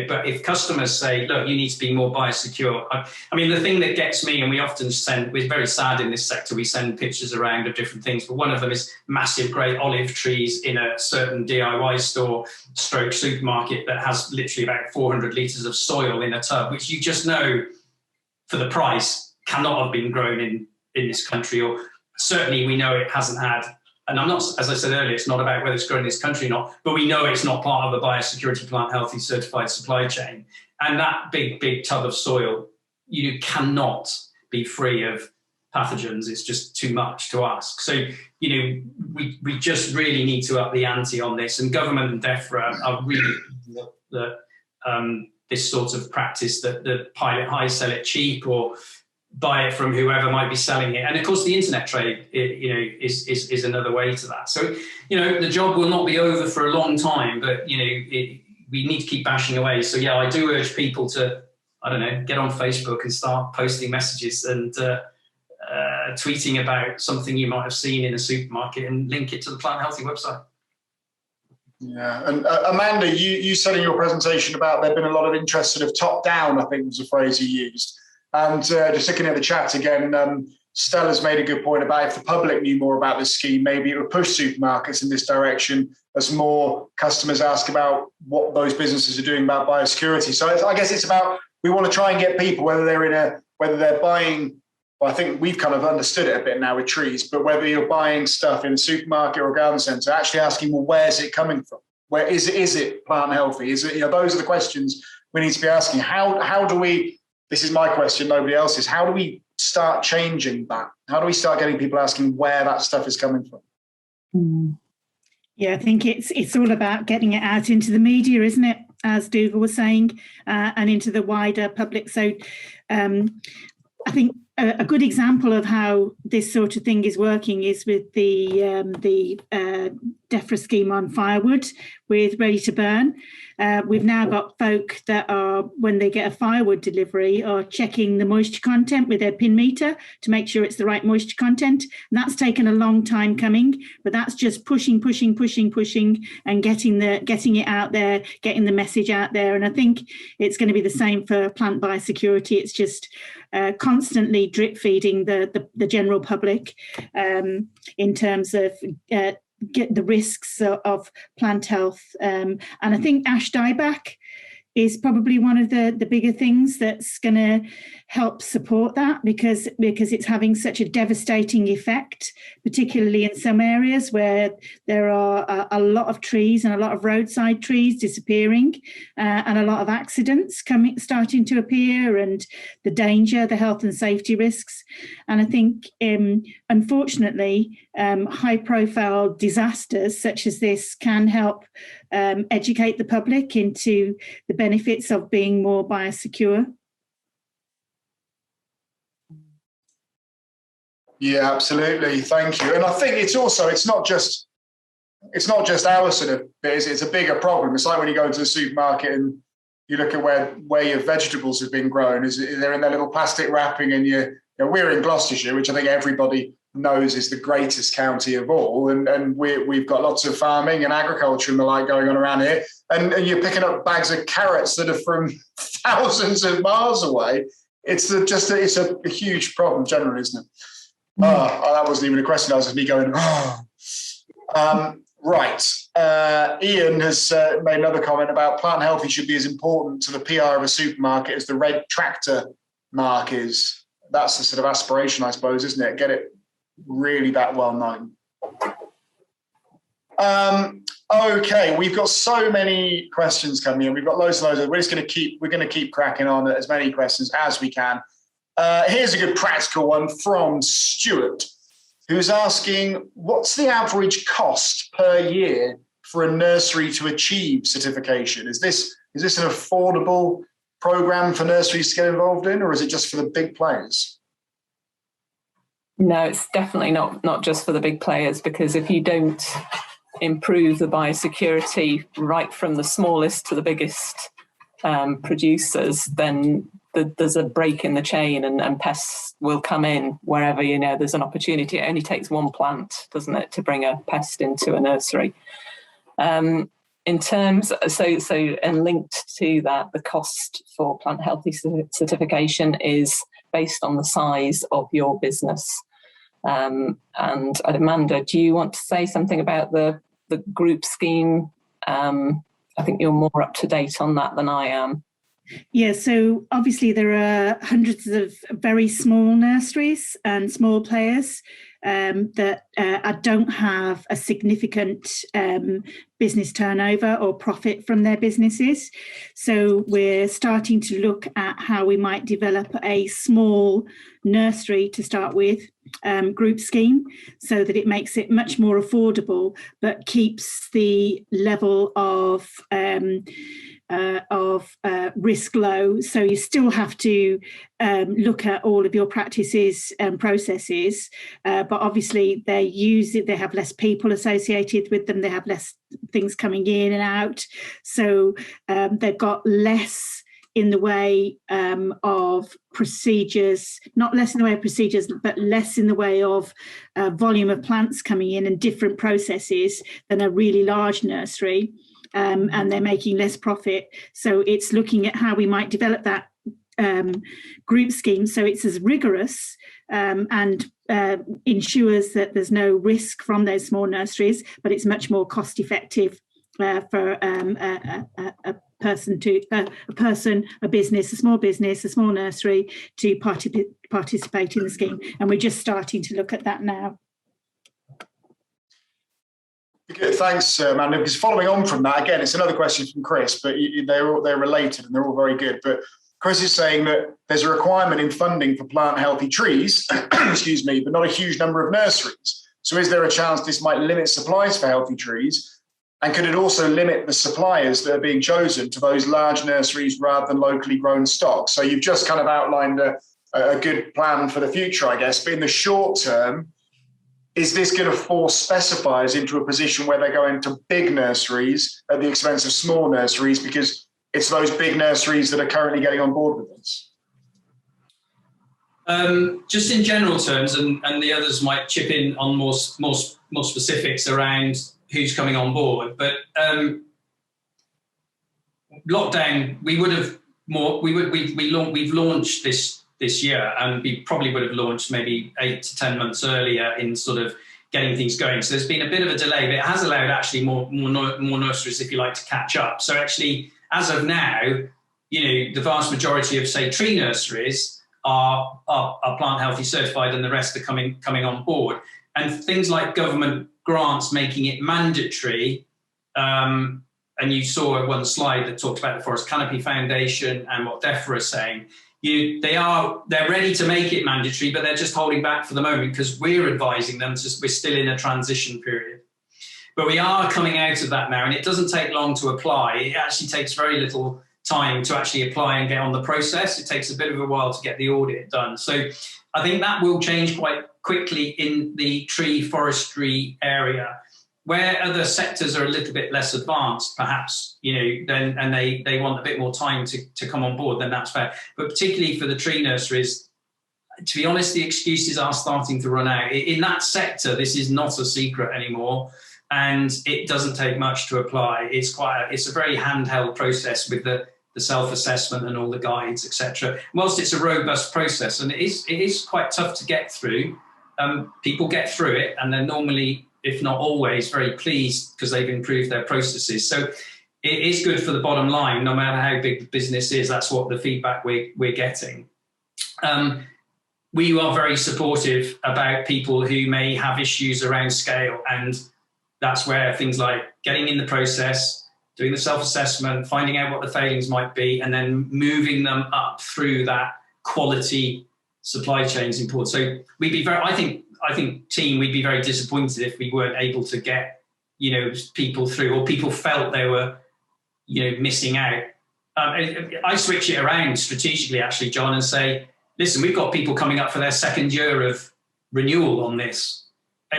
but if customers say, look, you need to be more biosecure. I mean, the thing that gets me, and we often we're very sad in this sector, we send pictures around of different things, but one of them is massive great olive trees in a certain DIY store / supermarket that has literally about 400 litres of soil in a tub, which you just know for the price cannot have been grown in this country, or certainly we know it hasn't had. And I'm not, as I said earlier, it's not about whether it's grown in this country or not, but we know it's not part of the biosecurity plant healthy certified supply chain. And that big tub of soil, you cannot be free of pathogens. It's just too much to ask. So, we just really need to up the ante on this. And government and DEFRA are really this sort of practice that the pilot high, sell it cheap, or buy it from whoever might be selling it. And of course, the internet trade, is another way to that. So, the job will not be over for a long time, but, we need to keep bashing away. So, yeah, I do urge people to, get on Facebook and start posting messages and tweeting about something you might have seen in a supermarket and link it to the Plant Healthy website. Yeah, and Amanda, you said in your presentation about there'd been a lot of interest sort of top down, I think was the phrase you used. And just looking at the chat again, Stella's made a good point about if the public knew more about this scheme, maybe it would push supermarkets in this direction as more customers ask about what those businesses are doing about biosecurity. So I guess it's about, we want to try and get people, whether they're buying, well, I think we've kind of understood it a bit now with trees, but whether you're buying stuff in a supermarket or a garden centre, actually asking, well, where's it coming from? Where is it plant healthy? Is it, those are the questions we need to be asking. How do we, this is my question, nobody else's. How do we start changing that? How do we start getting people asking where that stuff is coming from? Yeah, I think it's all about getting it out into the media, isn't it? As Dougal was saying, and into the wider public. So I think a good example of how this sort of thing is working is with the DEFRA scheme on firewood with Ready to Burn. We've now got folk that are, when they get a firewood delivery, are checking the moisture content with their pin meter to make sure it's the right moisture content. And that's taken a long time coming, but that's just pushing and getting it out there, getting the message out there. And I think it's going to be the same for plant biosecurity. It's just constantly drip feeding the general public in terms of get the risks of plant health. And I think ash dieback is probably one of the bigger things that's going to help support that, because it's having such a devastating effect, particularly in some areas where there are a lot of trees and a lot of roadside trees disappearing, and a lot of accidents starting to appear, and the health and safety risks. And I think, unfortunately, high-profile disasters such as this can help educate the public into the benefits of being more biosecure. Yeah, absolutely. Thank you. And I think it's not just our sort of bit, it's a bigger problem. It's like when you go into the supermarket and you look at where your vegetables have been grown, they're in their little plastic wrapping, and we're in Gloucestershire, which I think everybody knows is the greatest county of all, and we've got lots of farming and agriculture and the like going on around here, and you're picking up bags of carrots that are from thousands of miles away. It's a huge problem generally, isn't it? Oh, that wasn't even a question. That was just me going, right. Ian has made another comment about plant healthy should be as important to the PR of a supermarket as the red tractor mark is. That's the sort of aspiration, I suppose, isn't it? Get it really that well known. Okay, we've got so many questions coming in. We've got loads and loads of. We're going to keep cracking on as many questions as we can. Here's a good practical one from Stuart, who's asking, what's the average cost per year for a nursery to achieve certification? Is this an affordable program for nurseries to get involved in, or is it just for the big players? No, it's definitely not just for the big players, because if you don't improve the biosecurity right from the smallest to the biggest producers, then there's a break in the chain, and pests will come in wherever there's an opportunity. It only takes one plant, doesn't it, to bring a pest into a nursery. In terms, and linked to that, the cost for plant healthy certification is based on the size of your business. And Amanda, do you want to say something about the group scheme? I think you're more up to date on that than I am. Yeah, so obviously there are hundreds of very small nurseries and small players that don't have a significant business turnover or profit from their businesses. So we're starting to look at how we might develop a small nursery to start with, group scheme, so that it makes it much more affordable, but keeps the level of risk low. So you still have to look at all of your practices and processes, but obviously they have less people associated with them, they have less things coming in and out, so they've got less in the way of procedures, not less in the way of procedures, but less in the way of volume of plants coming in and different processes than a really large nursery. And they're making less profit. So it's looking at how we might develop that group scheme so it's as rigorous and ensures that there's no risk from those small nurseries, but it's much more cost effective for a business, a small business, a small nursery to participate in the scheme. And we're just starting to look at that now. Good, thanks, Amanda. Because following on from that, again, it's another question from Chris, but they're related and they're all very good. But Chris is saying that there's a requirement in funding for plant healthy trees, excuse me, but not a huge number of nurseries. So is there a chance this might limit supplies for healthy trees? And could it also limit the suppliers that are being chosen to those large nurseries rather than locally grown stock? So you've just kind of outlined a a good plan for the future, I guess. But in the short term, is this going to force specifiers into a position where they're going to big nurseries at the expense of small nurseries, because it's those big nurseries that are currently getting on board with this? Just in general terms, and the others might chip in on more specifics around who's coming on board. But lockdown, we've launched this year, and we probably would have launched maybe 8 to 10 months earlier in sort of getting things going. So there's been a bit of a delay, but it has allowed actually more nurseries, if you like, to catch up. So actually, as of now, the vast majority of, say, tree nurseries are plant healthy certified, and the rest are coming on board. And things like government grants making it mandatory, and you saw one slide that talked about the Forest Canopy Foundation and what DEFRA is saying. They're ready to make it mandatory, but they're just holding back for the moment because we're advising them. We're still in a transition period. But we are coming out of that now, and it doesn't take long to apply. It actually takes very little time to actually apply and get on the process. It takes a bit of a while to get the audit done. So I think that will change quite quickly in the tree forestry area, where other sectors are a little bit less advanced, perhaps, then, and they want a bit more time to come on board, then that's fair. But particularly for the tree nurseries, to be honest, the excuses are starting to run out. In that sector, this is not a secret anymore, and it doesn't take much to apply. It's a very handheld process with the self-assessment and all the guides, etc. Whilst it's a robust process, and it is quite tough to get through, people get through it, and they're normally, if not always, very pleased because they've improved their processes. So it is good for the bottom line, no matter how big the business is. That's what the feedback we're getting. We are very supportive about people who may have issues around scale, and that's where things like getting in the process, doing the self-assessment, finding out what the failings might be, and then moving them up through that quality supply chain is important. So we'd be I think team, we'd be very disappointed if we weren't able to get, people through, or people felt they were, missing out. I switch it around strategically, actually, John, and say, listen, we've got people coming up for their second year of renewal on this.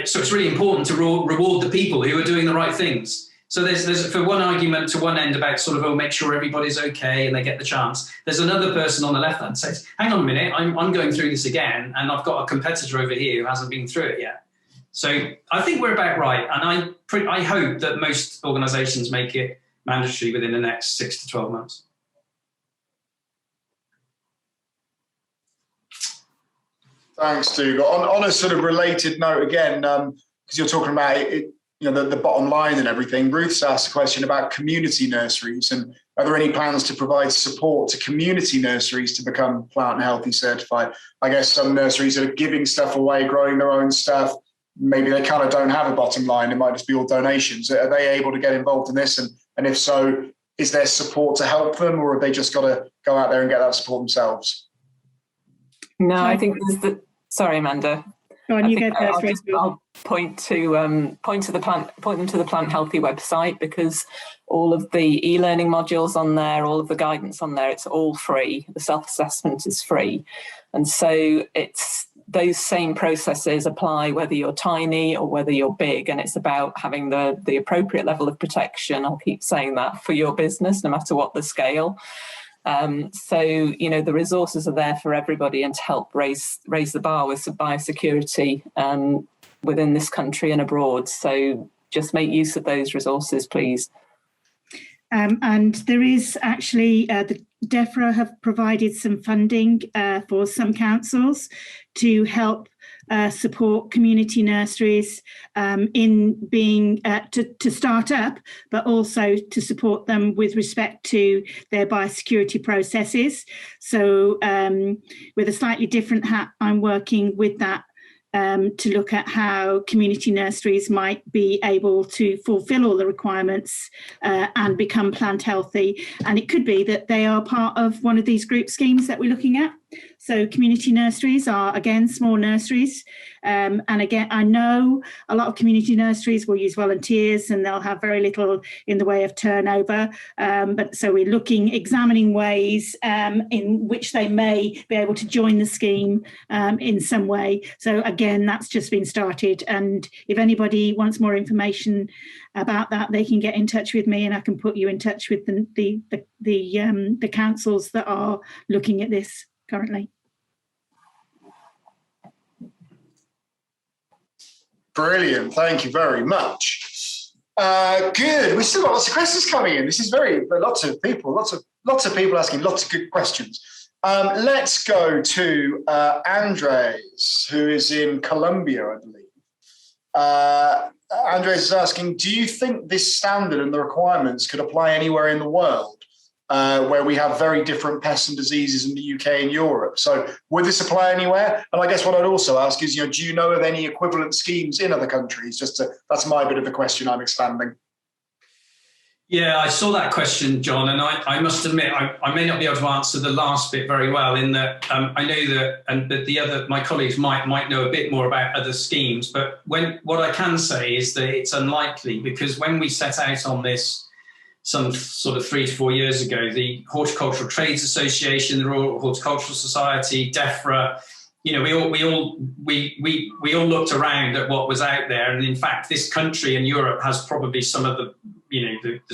So it's really important to reward the people who are doing the right things. So there's for one argument to one end about sort of, make sure everybody's okay and they get the chance. There's another person on the left hand says, hang on a minute, I'm going through this again, and I've got a competitor over here who hasn't been through it yet. So I think we're about right, and I hope that most organisations make it mandatory within the next 6 to 12 months. Thanks, Dougal. On a sort of related note again, because you're talking about it, the bottom line and everything, Ruth's asked a question about community nurseries, and are there any plans to provide support to community nurseries to become plant healthy certified? I guess some nurseries are giving stuff away, growing their own stuff. Maybe they kind of don't have a bottom line. It might just be all donations. Are they able to get involved in this? And if so, is there support to help them, or have they just got to go out there and get that support themselves? No, I think sorry, Amanda. Go on, you go first. I'll point them to the Plant Healthy website, because all of the e-learning modules on there, all of the guidance on there, it's all free. The self-assessment is free, and so it's those same processes apply whether you're tiny or whether you're big, and it's about having the appropriate level of protection. I'll keep saying that, for your business, no matter what the scale. So, the resources are there for everybody, and to help raise the bar with biosecurity within this country and abroad. So just make use of those resources, please. And there is actually, the DEFRA have provided some funding for some councils to help support community nurseries in being to start up, but also to support them with respect to their biosecurity processes. So with a slightly different hat, I'm working with that to look at how community nurseries might be able to fulfil all the requirements and become plant healthy. And it could be that they are part of one of these group schemes that we're looking at. So community nurseries are, again, small nurseries. And again, I know a lot of community nurseries will use volunteers and they'll have very little in the way of turnover. But so we're examining ways in which they may be able to join the scheme in some way. So again, that's just been started. And if anybody wants more information about that, they can get in touch with me and I can put you in touch with the councils that are looking at this currently. Brilliant. Thank you very much. Good. We've still got lots of questions coming in. This is lots of people asking lots of good questions. Let's go to Andres, who is in Colombia, I believe. Andres is asking, do you think this standard and the requirements could apply anywhere in the world where we have very different pests and diseases in the UK and Europe? So would this apply anywhere? And I guess what I'd also ask is, do you know of any equivalent schemes in other countries? That's my bit of the question I'm expanding. Yeah, I saw that question, John, and I must admit I may not be able to answer the last bit very well. In that I know that, my colleagues might know a bit more about other schemes. But what I can say is that it's unlikely, because when we set out on this some sort of 3 to 4 years ago, the Horticultural Trades Association, the Royal Horticultural Society, DEFRA, we all looked around at what was out there, and in fact, this country in Europe has probably some of the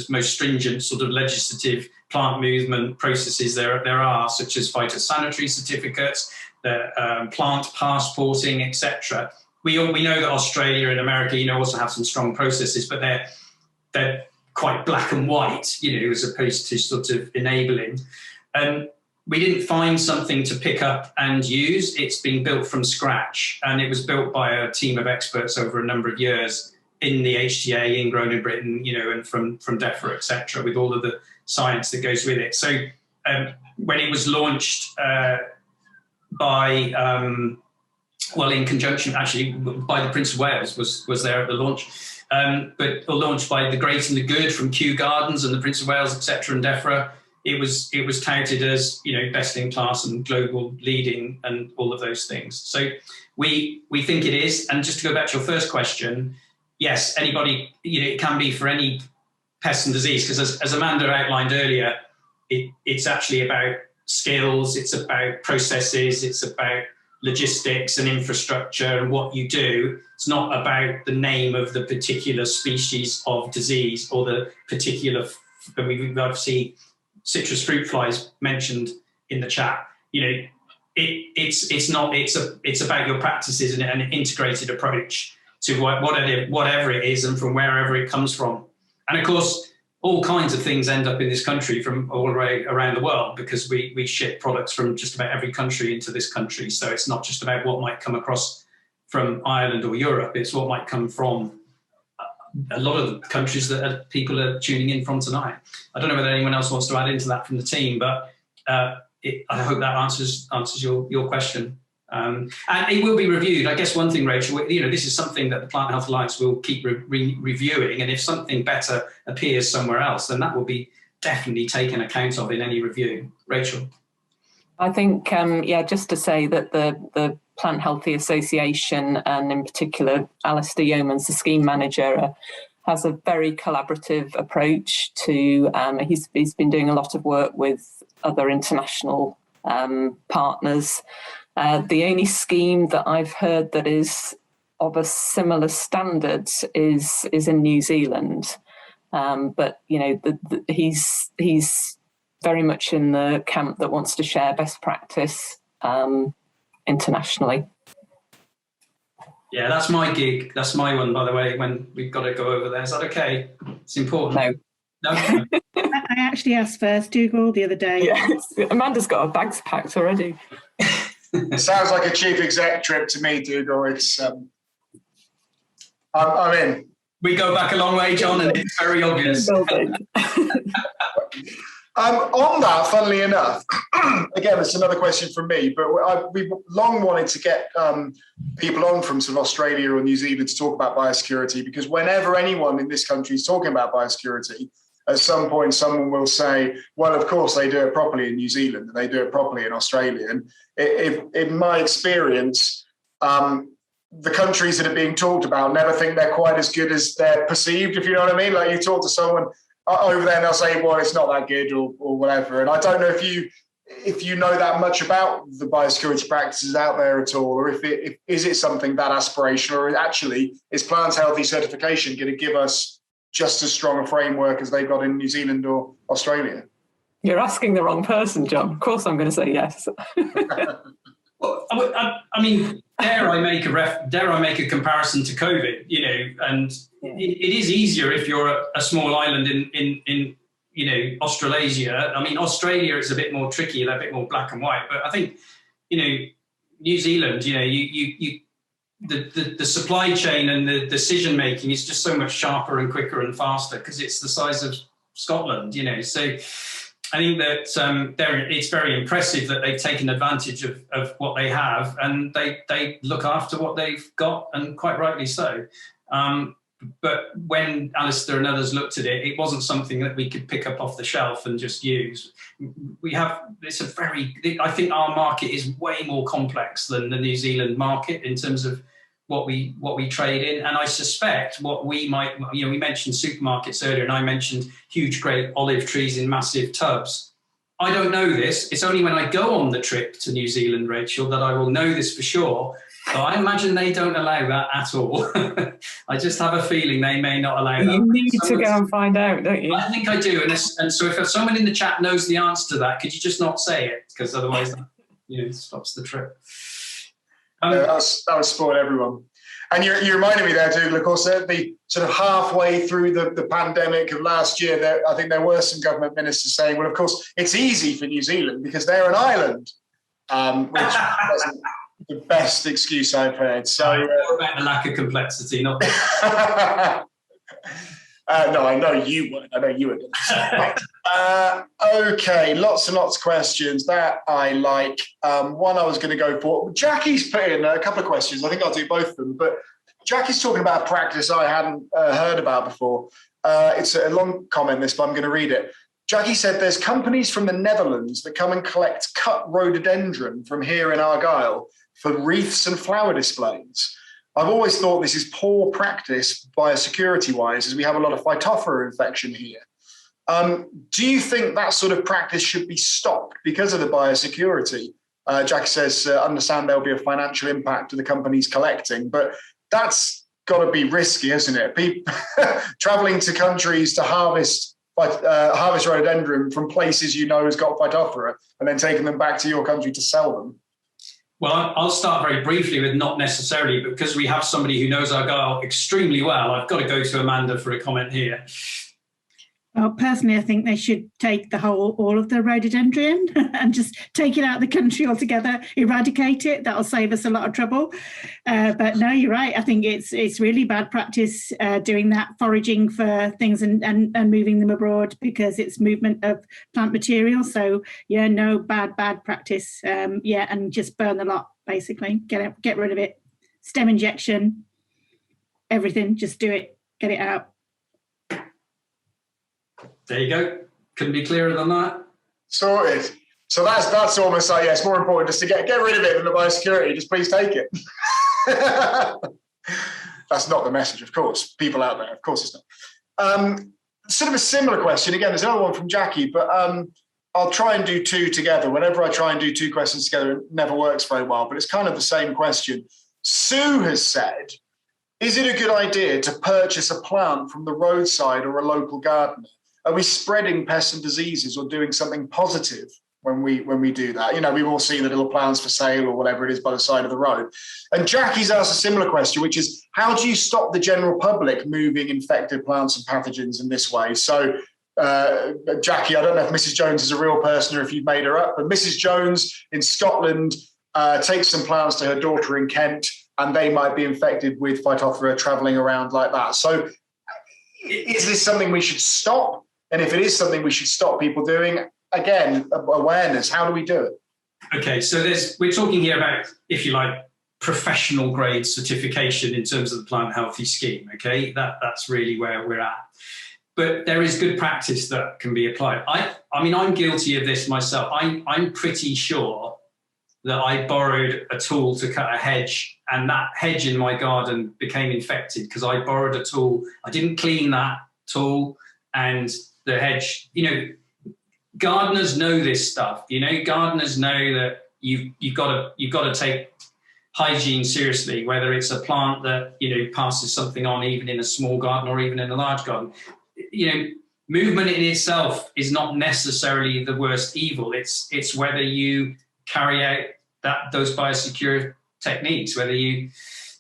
most stringent sort of legislative plant movement processes there are, such as phytosanitary certificates, the plant passporting, etc. We know that Australia and America, also have some strong processes, but they're quite black and white, as opposed to sort of enabling. We didn't find something to pick up and use. It's been built from scratch, and it was built by a team of experts over a number of years in the HTA, ingrown in Britain, and from DEFRA, etc., with all of the science that goes with it. So when it was launched in conjunction, actually, by the Prince of Wales was there at the launch, but launched by the Great and the Good from Kew Gardens and the Prince of Wales, etc., and DEFRA. It was touted as best in class and global leading and all of those things. So we think it is. And just to go back to your first question, yes, anybody, it can be for any pest and disease, because as Amanda outlined earlier, it's actually about skills, it's about processes, it's about logistics and infrastructure and what you do. It's not about the name of the particular species of disease or the particular, we've obviously citrus fruit flies mentioned in the chat. It's about your practices and an integrated approach to whatever it is and from wherever it comes from. And of course, all kinds of things end up in this country from all around the world, because we ship products from just about every country into this country. So it's not just about what might come across from Ireland or Europe, it's what might come from a lot of the countries that people are tuning in from tonight. I don't know whether anyone else wants to add into that from the team, but I hope that answers your question. And it will be reviewed. I guess one thing, Rachel, this is something that the Plant Health Alliance will keep reviewing. And if something better appears somewhere else, then that will be definitely taken account of in any review. Rachel? I think, just to say that the Plant Healthy Association, and in particular, Alistair Yeomans, the scheme manager, has a very collaborative approach to, he's been doing a lot of work with other international partners. The only scheme that I've heard that is of a similar standard is in New Zealand, but he's very much in the camp that wants to share best practice internationally. Yeah, that's my gig. That's my one, by the way, when we've got to go over there. Is that okay? It's important. No. I actually asked first, Dougal, the other day. Yes. Amanda's got her bags packed already. It sounds like a chief exec trip to me, Dougal. It's I'm in. We go back a long way, John, and it's very obvious. On that, funnily enough, again, it's another question from me, but we've long wanted to get people on from sort of Australia or New Zealand to talk about biosecurity, because whenever anyone in this country is talking about biosecurity, at some point someone will say, well, of course they do it properly in New Zealand and they do it properly in Australia. And if, in my experience, the countries that are being talked about never think they're quite as good as they're perceived, if you know what I mean. Like you talk to someone over there and they'll say, well, it's not that good or whatever. And I don't know if you know that much about the biosecurity practices out there at all, or is it something that aspirational, or actually is Plants Healthy certification going to give us just as strong a framework as they've got in New Zealand or Australia? You're asking the wrong person, John. Of course I'm going to say yes. Well, I mean, dare I make a comparison to COVID? You know, and it is easier if you're a small island in you know, Australasia. I mean, Australia is a bit more tricky, a bit more black and white. But I think, you know, New Zealand, you know, the supply chain and the decision making is just so much sharper and quicker and faster because it's the size of Scotland. You know, so I think that it's very impressive that they've taken advantage of what they have, and they look after what they've got, and quite rightly so. But when Alistair and others looked at it, it wasn't something that we could pick up off the shelf and just use. I think our market is way more complex than the New Zealand market in terms of what we trade in. And I suspect what we might, you know, we mentioned supermarkets earlier, and I mentioned huge, great olive trees in massive tubs. I don't know this. It's only when I go on the trip to New Zealand, Rachel, that I will know this for sure. So I imagine they don't allow that at all. I just have a feeling they may not allow that. You need to go and find out, don't you? I think I do. And so if someone in the chat knows the answer to that, could you just not say it? Because otherwise, you know, it stops the trip. That was spoiled everyone. And you reminded me there, Dougal, of course, the sort of halfway through the pandemic of last year, I think there were some government ministers saying, well, of course, it's easy for New Zealand because they're an island, which wasn't the best excuse I've heard. So about the lack of complexity, not. No, I know you would. Okay, lots and lots of questions that I like. One I was going to go for. Jackie's put in a couple of questions. I think I'll do both of them. But Jackie's talking about a practice I hadn't heard about before. It's a long comment, this, but I'm going to read it. Jackie said there's companies from the Netherlands that come and collect cut rhododendron from here in Argyll for wreaths and flower displays. I've always thought this is poor practice biosecurity-wise, as we have a lot of Phytophthora infection here. Do you think that sort of practice should be stopped because of the biosecurity? Jackie says, understand there'll be a financial impact to the companies collecting, but that's got to be risky, isn't it? People traveling to countries to harvest rhododendron from places you know has got Phytophthora and then taking them back to your country to sell them. Well, I'll start very briefly with not necessarily, but because we have somebody who knows Argyll extremely well, I've got to go to Amanda for a comment here. Well, personally, I think they should take all of the rhododendron and just take it out of the country altogether, eradicate it. That'll save us a lot of trouble. But no, you're right. I think it's really bad practice doing that, foraging for things and moving them abroad because it's movement of plant material. So yeah, no, bad practice. Yeah, and just burn the lot, basically. Get rid of it. Stem injection, everything. Just do it. Get it out. There you go. Couldn't be clearer than that. Sorted. So that's almost like, yeah, it's more important just to get rid of it than the biosecurity. Just please take it. That's not the message, of course. People out there, of course it's not. Sort of a similar question. Again, there's another one from Jackie, but I'll try and do two together. Whenever I try and do two questions together, it never works very well, but it's kind of the same question. Sue has said, is it a good idea to purchase a plant from the roadside or a local gardener? Are we spreading pests and diseases or doing something positive when we do that? You know, we've all seen the little plants for sale or whatever it is by the side of the road. And Jackie's asked a similar question, which is, how do you stop the general public moving infected plants and pathogens in this way? So, Jackie, I don't know if Mrs. Jones is a real person or if you've made her up, but Mrs. Jones in Scotland takes some plants to her daughter in Kent, and they might be infected with Phytophthora traveling around like that. So is this something we should stop? And if it is something we should stop people doing, again, awareness, how do we do it? Okay, so we're talking here about, if you like, professional grade certification in terms of the Plant Healthy scheme, okay? That's really where we're at. but there is good practice that can be applied. I mean, I'm guilty of this myself. I'm pretty sure that I borrowed a tool to cut a hedge, and that hedge in my garden became infected because I borrowed a tool. I didn't clean that tool, and the hedge, you know, gardeners know this stuff. You know, gardeners know that you've got to take hygiene seriously, whether it's a plant that, you know, passes something on even in a small garden or even in a large garden. You know, movement in itself is not necessarily the worst evil. It's whether you carry out those biosecure techniques, whether you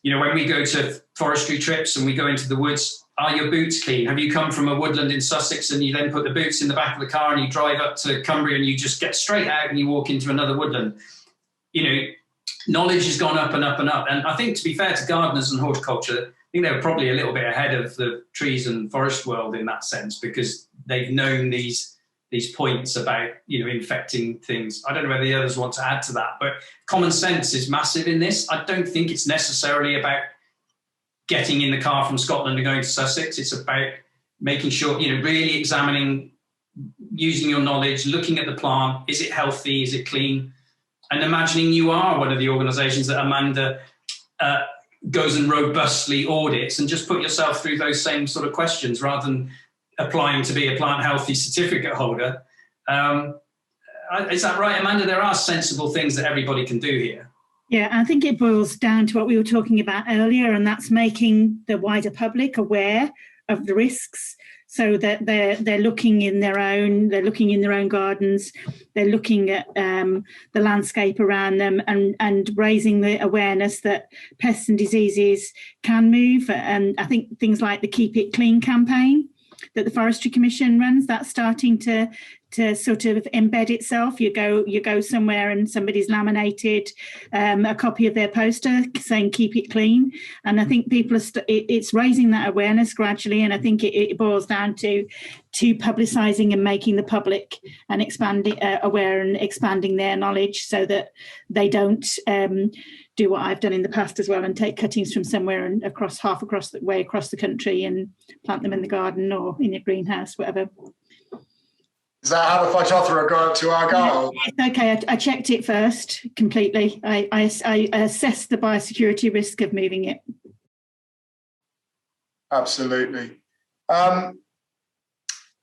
know, when we go to forestry trips and we go into the woods, are your boots clean? Have you come from a woodland in Sussex and you then put the boots in the back of the car and you drive up to Cumbria and you just get straight out and you walk into another woodland? You know, knowledge has gone up and up and up. And I think, to be fair to gardeners and horticulture, I think they're probably a little bit ahead of the trees and forest world in that sense, because they've known these points about, you know, infecting things. I don't know whether the others want to add to that, but common sense is massive in this. I don't think it's necessarily about getting in the car from Scotland and going to Sussex. It's about making sure, you know, really examining, using your knowledge, looking at the plant. Is it healthy? Is it clean? And imagining you are one of the organisations that Amanda goes and robustly audits, and just put yourself through those same sort of questions rather than applying to be a plant healthy certificate holder. Is that right, Amanda? There are sensible things that everybody can do here. Yeah, I think it boils down to what we were talking about earlier, and that's making the wider public aware of the risks, so that they're looking in their own gardens, they're looking at the landscape around them, and raising the awareness that pests and diseases can move. And I think things like the Keep It Clean campaign that the Forestry Commission runs, that's starting to sort of embed itself. You go somewhere and somebody's laminated a copy of their poster saying "Keep it clean," and I think people are it's raising that awareness gradually. And I think it boils down to publicising and making the public and expanding aware and expanding their knowledge, so that they don't do what I've done in the past as well, and take cuttings from somewhere and across the country and plant them in the garden or in your greenhouse, whatever. Is that how the phytophthora go up to our garden? Yeah, it's okay. I checked it first completely. I assessed the biosecurity risk of moving it. Absolutely.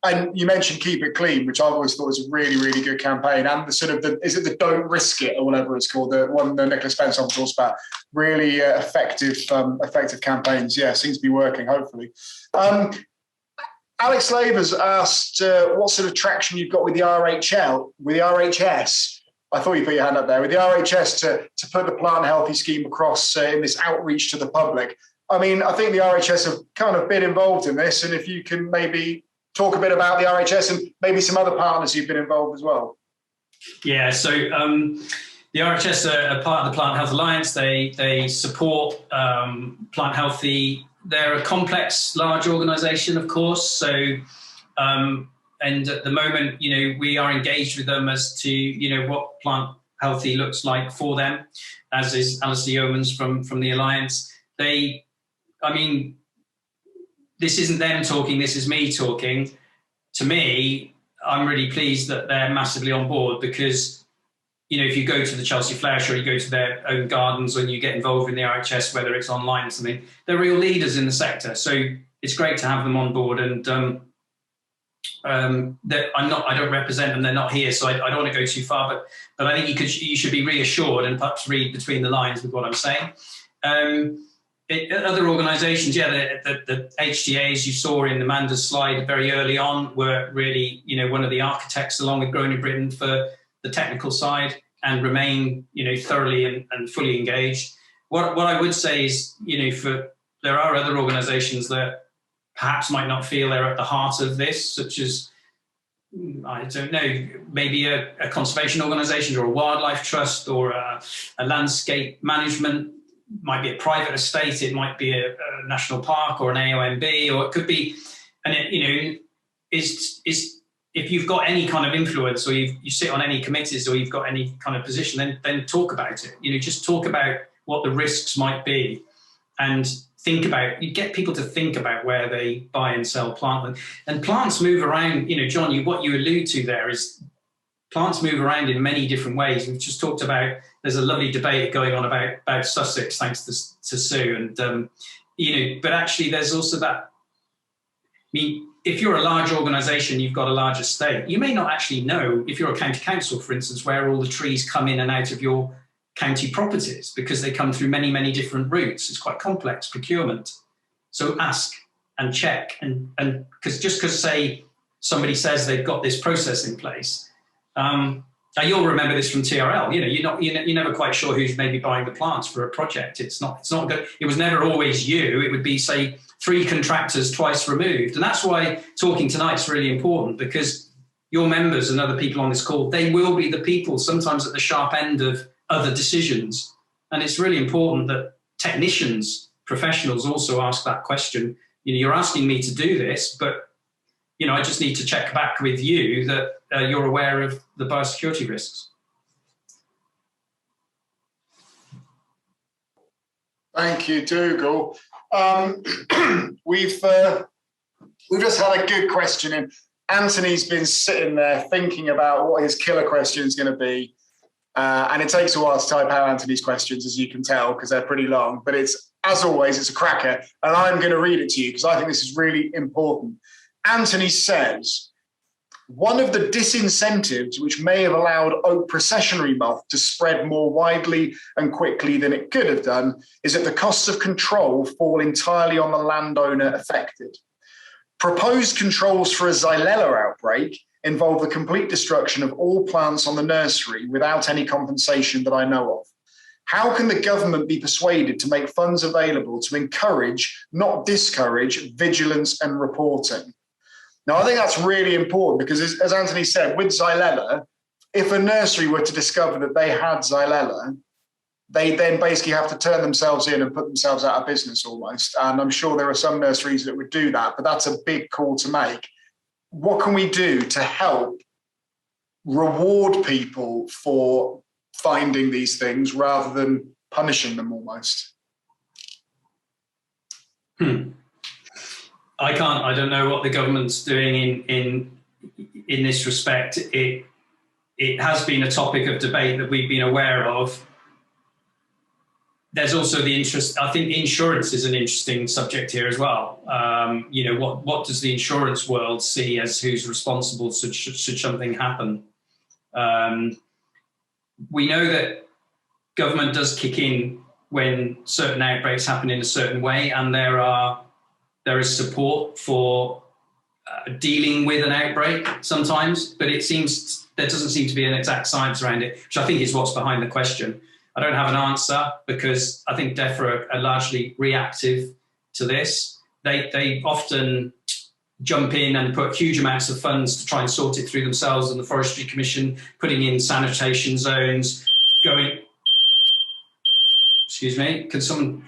And you mentioned Keep It Clean, which I always thought was a really, really good campaign. And the sort of is it the Don't Risk It or whatever it's called, the one that Nicholas Spencer talks about. Really effective campaigns. Yeah, seems to be working, hopefully. Alex Laver's asked what sort of traction you've got with the RHS. I thought you put your hand up there. With the RHS to put the plant healthy scheme across in this outreach to the public. I mean, I think the RHS have kind of been involved in this, and if you can maybe talk a bit about the RHS and maybe some other partners who've been involved as well. Yeah, so the RHS are part of the Plant Health Alliance. They support Plant Healthy. They're a complex, large organisation, of course. So, and at the moment, you know, we are engaged with them as to, you know, what Plant Healthy looks like for them, as is Alistair Yeomans from the Alliance. I mean, this isn't them talking, this is me talking. To me, I'm really pleased that they're massively on board, because, you know, if you go to the Chelsea Flower Show, you go to their own gardens and you get involved in the RHS, whether it's online or something, they're real leaders in the sector. So it's great to have them on board. And I don't represent them, they're not here, so I don't want to go too far, but I think you should be reassured and perhaps read between the lines with what I'm saying. Other organisations, yeah, the HTAs you saw in Amanda's slide very early on were really, you know, one of the architects along with Growing in Britain for the technical side, and remain, you know, thoroughly and fully engaged. What I would say is, you know, there are other organisations that perhaps might not feel they're at the heart of this, such as, I don't know, maybe a conservation organisation or a wildlife trust or a landscape management. Might be a private estate, it might be a national park or an AOMB, or it could be, and it, you know, is if you've got any kind of influence, or you sit on any committees, or you've got any kind of position, then talk about it. You know, just talk about what the risks might be, and you get people to think about where they buy and sell plant. And plants move around, John, what you allude to there is plants move around in many different ways. We've just talked about, there's a lovely debate going on about Sussex, thanks to Sue. And, but actually there's also that, if you're a large organisation, you've got a large estate, you may not actually know, if you're a county council, for instance, where all the trees come in and out of your county properties, because they come through many, many different routes. It's quite complex procurement. So ask and check, and because say somebody says they've got this process in place, you'll remember this from TRL. You're never quite sure who's maybe buying the plants for a project. It's not good. It was never always you. It would be, say, 3 contractors twice removed. And that's why talking tonight is really important, because your members and other people on this call, they will be the people sometimes at the sharp end of other decisions. And it's really important that technicians, professionals also ask that question. You're asking me to do this, but I just need to check back with you that you're aware of the biosecurity risks. Thank you, Dougal. We've just had a good question in. Anthony's been sitting there thinking about what his killer question is going to be. And it takes a while to type out Anthony's questions, as you can tell, because they're pretty long. But it's, as always, it's a cracker. And I'm going to read it to you because I think this is really important. Anthony says, one of the disincentives which may have allowed oak processionary moth to spread more widely and quickly than it could have done is that the costs of control fall entirely on the landowner affected. Proposed controls for a Xylella outbreak involve the complete destruction of all plants on the nursery without any compensation that I know of. How can the government be persuaded to make funds available to encourage, not discourage, vigilance and reporting? Now, I think that's really important because, as Anthony said, with Xylella, if a nursery were to discover that they had Xylella, they then basically have to turn themselves in and put themselves out of business almost. And I'm sure there are some nurseries that would do that, but that's a big call to make. What can we do to help reward people for finding these things rather than punishing them almost? I don't know what the government's doing in this respect. It has been a topic of debate that we've been aware of. There's also the interest, I think insurance is an interesting subject here as well. What does the insurance world see as who's responsible should something happen? We know that government does kick in when certain outbreaks happen in a certain way, and there is support for dealing with an outbreak sometimes, but it seems there doesn't seem to be an exact science around it, which I think is what's behind the question. I don't have an answer because I think DEFRA are largely reactive to this. They often jump in and put huge amounts of funds to try and sort it through themselves, and the Forestry Commission putting in sanitation zones, excuse me, can someone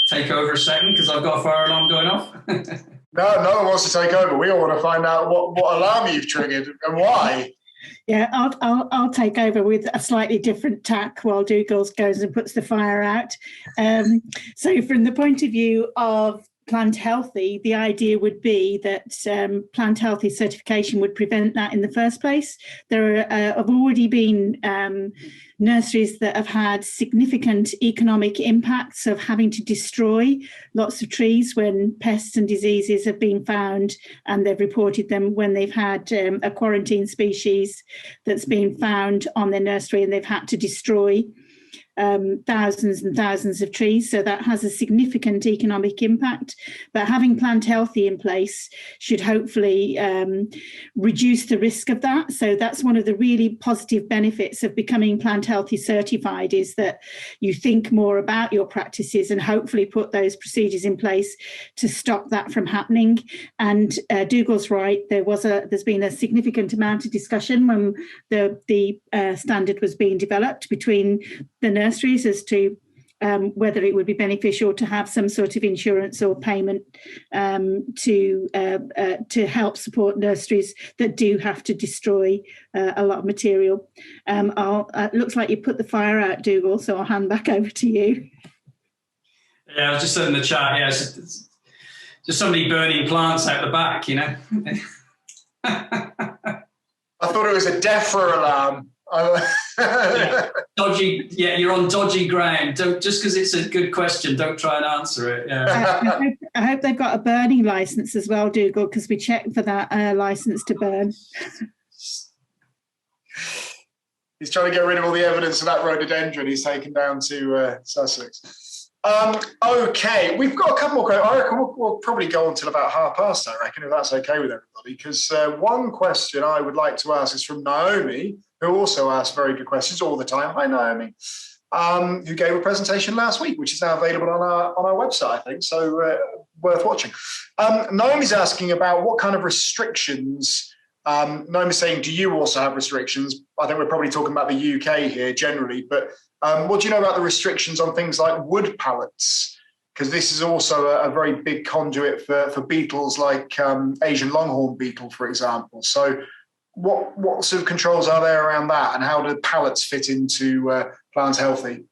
take over a second because I've got a fire alarm going off? No one wants to take over. We all want to find out what alarm you've triggered and why. Yeah, I'll take over with a slightly different tack while Dougal goes and puts the fire out. So from the point of view of Plant Healthy, the idea would be that Plant Healthy certification would prevent that in the first place. There have already been nurseries that have had significant economic impacts of having to destroy lots of trees when pests and diseases have been found, and they've reported them when they've had a quarantine species that's been found on their nursery and they've had to destroy thousands and thousands of trees. So that has a significant economic impact. But having Plant Healthy in place should hopefully reduce the risk of that. So that's one of the really positive benefits of becoming Plant Healthy certified, is that you think more about your practices and hopefully put those procedures in place to stop that from happening. And Dougal's right, there's been a significant amount of discussion when the standard was being developed between the nurseries as to whether it would be beneficial to have some sort of insurance or payment to help support nurseries that do have to destroy a lot of material. It looks like you put the fire out, Dougal, so I'll hand back over to you. Yeah, I was just said in the chat. Yeah, it's just somebody burning plants out the back, you know. I thought it was a DEFRA alarm. Yeah. Dodgy. Yeah, you're on dodgy ground. Don't, just because it's a good question, don't try and answer it. Yeah. I hope they've got a burning license as well, Dougal, because we checked for that license to burn. He's trying to get rid of all the evidence of that rhododendron he's taken down to Sussex. Okay, we've got a couple more questions. I reckon we'll probably go on till about past 12:30, I reckon, if that's okay with everybody, because one question I would like to ask is from Naomi, who also asks very good questions all the time. Hi, Naomi. Who gave a presentation last week, which is now available on our website, I think, so worth watching. Naomi's asking about what kind of restrictions. Naomi's saying, do you also have restrictions? I think we're probably talking about the UK here generally, but what do you know about the restrictions on things like wood pallets? Because this is also a very big conduit for beetles like Asian longhorn beetle, for example. So what sort of controls are there around that, and how do pallets fit into Plants Healthy?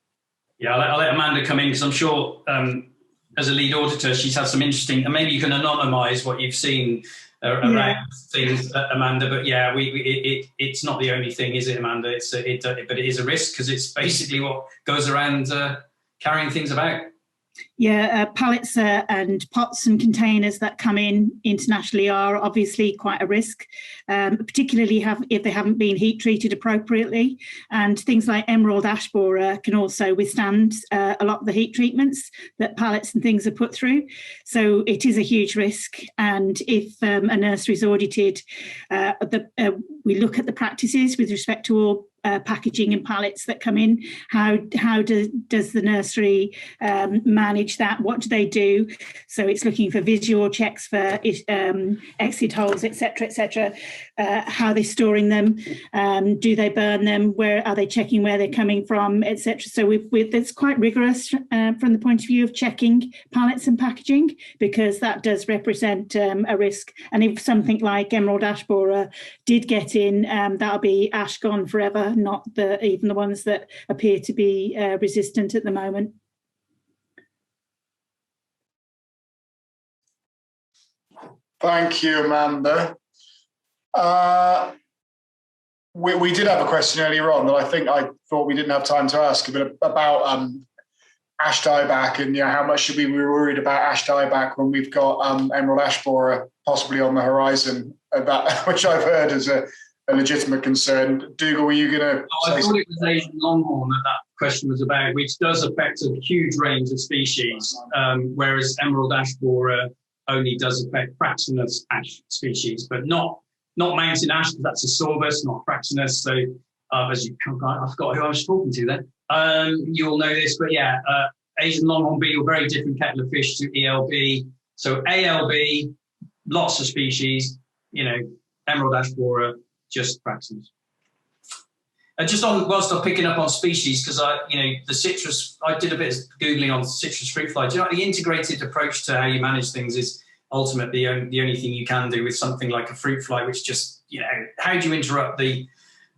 Yeah, I'll let Amanda come in, because I'm sure as a lead auditor, she's had some interesting, and maybe you can anonymise what you've seen around things, Amanda. But yeah, it's not the only thing, is it, Amanda? But it is a risk, because it's basically what goes around carrying things about. Yeah, pallets and pots and containers that come in internationally are obviously quite a risk, particularly if they haven't been heat treated appropriately. And things like emerald ash borer can also withstand a lot of the heat treatments that pallets and things are put through. So it is a huge risk. And if a nursery is audited, we look at the practices with respect to all packaging and pallets that come in. How does the nursery manage that? What do they do? So it's looking for visual checks for exit holes, etc., how they're storing them. Do they burn them? Where are they checking where they're coming from, etc.? So it's quite rigorous from the point of view of checking pallets and packaging, because that does represent a risk. And if something like emerald ash borer did get in, that'll be ash gone forever, not even the ones that appear to be resistant at the moment. Thank you, Amanda. We did have a question earlier on that I thought we didn't have time to ask a bit about ash dieback, and how much should we be worried about ash dieback when we've got emerald ash borer possibly on the horizon, which I've heard is a legitimate concern. Dougal, were you going to say I thought it was Asian longhorn that question was about, which does affect a huge range of species, whereas emerald ash borer only does affect fraxinus ash species, but not mountain ash, because that's a sorbus, not fraxinus. So as you, I forgot who I was talking to then. You'll know this, but yeah, Asian longhorn beetle, very different kettle of fish to ELB. So ALB, lots of species, emerald ash borer, just fraxinus. Just whilst I'm picking up on species, because the citrus, I did a bit of Googling on citrus fruit fly. Do you know the integrated approach to how you manage things is ultimately the only thing you can do with something like a fruit fly, which just, how do you interrupt the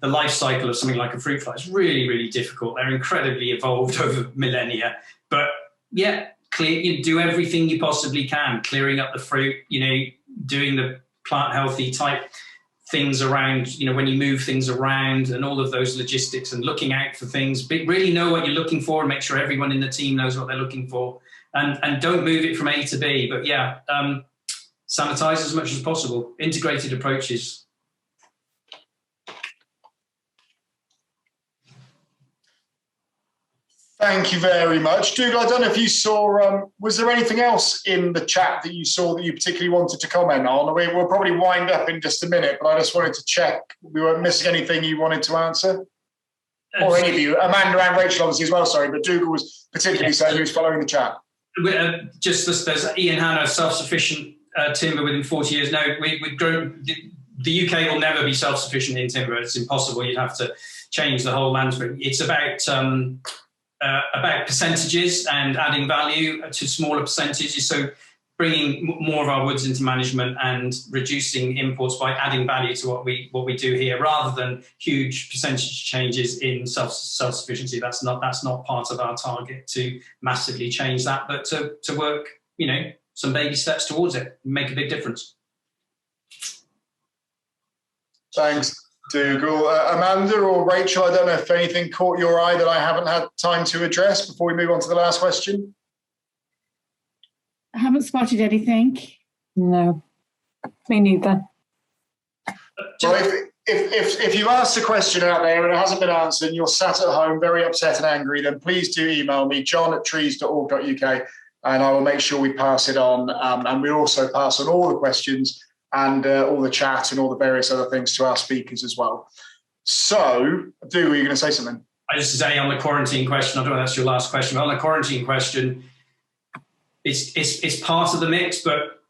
life cycle of something like a fruit fly? It's really, really difficult. They're incredibly evolved over millennia. But yeah, you do everything you possibly can, clearing up the fruit, doing the plant healthy type things around, when you move things around and all of those logistics, and looking out for things, really know what you're looking for and make sure everyone in the team knows what they're looking for, and don't move it from A to B. But yeah, sanitize as much as possible, integrated approaches. Thank you very much. Dougal, I don't know if you saw, was there anything else in the chat that you saw that you particularly wanted to comment on? We'll probably wind up in just a minute, but I just wanted to check we weren't missing anything you wanted to answer. Or any of you. Amanda and Rachel, obviously, as well, sorry, but Dougal was particularly saying who's following the chat. There's Ian Hanna, self-sufficient timber within 40 years. No, we've grown, the UK will never be self-sufficient in timber. It's impossible. You'd have to change the whole landscape. It's about percentages and adding value to smaller percentages. So bringing more of our woods into management and reducing imports by adding value to what we do here, rather than huge percentage changes in self-sufficiency. That's not part of our target to massively change that, but to work, some baby steps towards it, make a big difference. Thanks, Dougal. Amanda or Rachel, I don't know if anything caught your eye that I haven't had time to address before we move on to the last question. I haven't spotted anything. No, me neither. Well, if you asked a question out there and it hasn't been answered and you're sat at home very upset and angry, then please do email me, john@trees.org.uk, and I will make sure we pass it on. And we also pass on all the questions and all the chat and all the various other things to our speakers as well. So, Dougal, were you going to say something? I just say on the quarantine question, I don't know if that's your last question, but on the quarantine question, it's part of the mix, but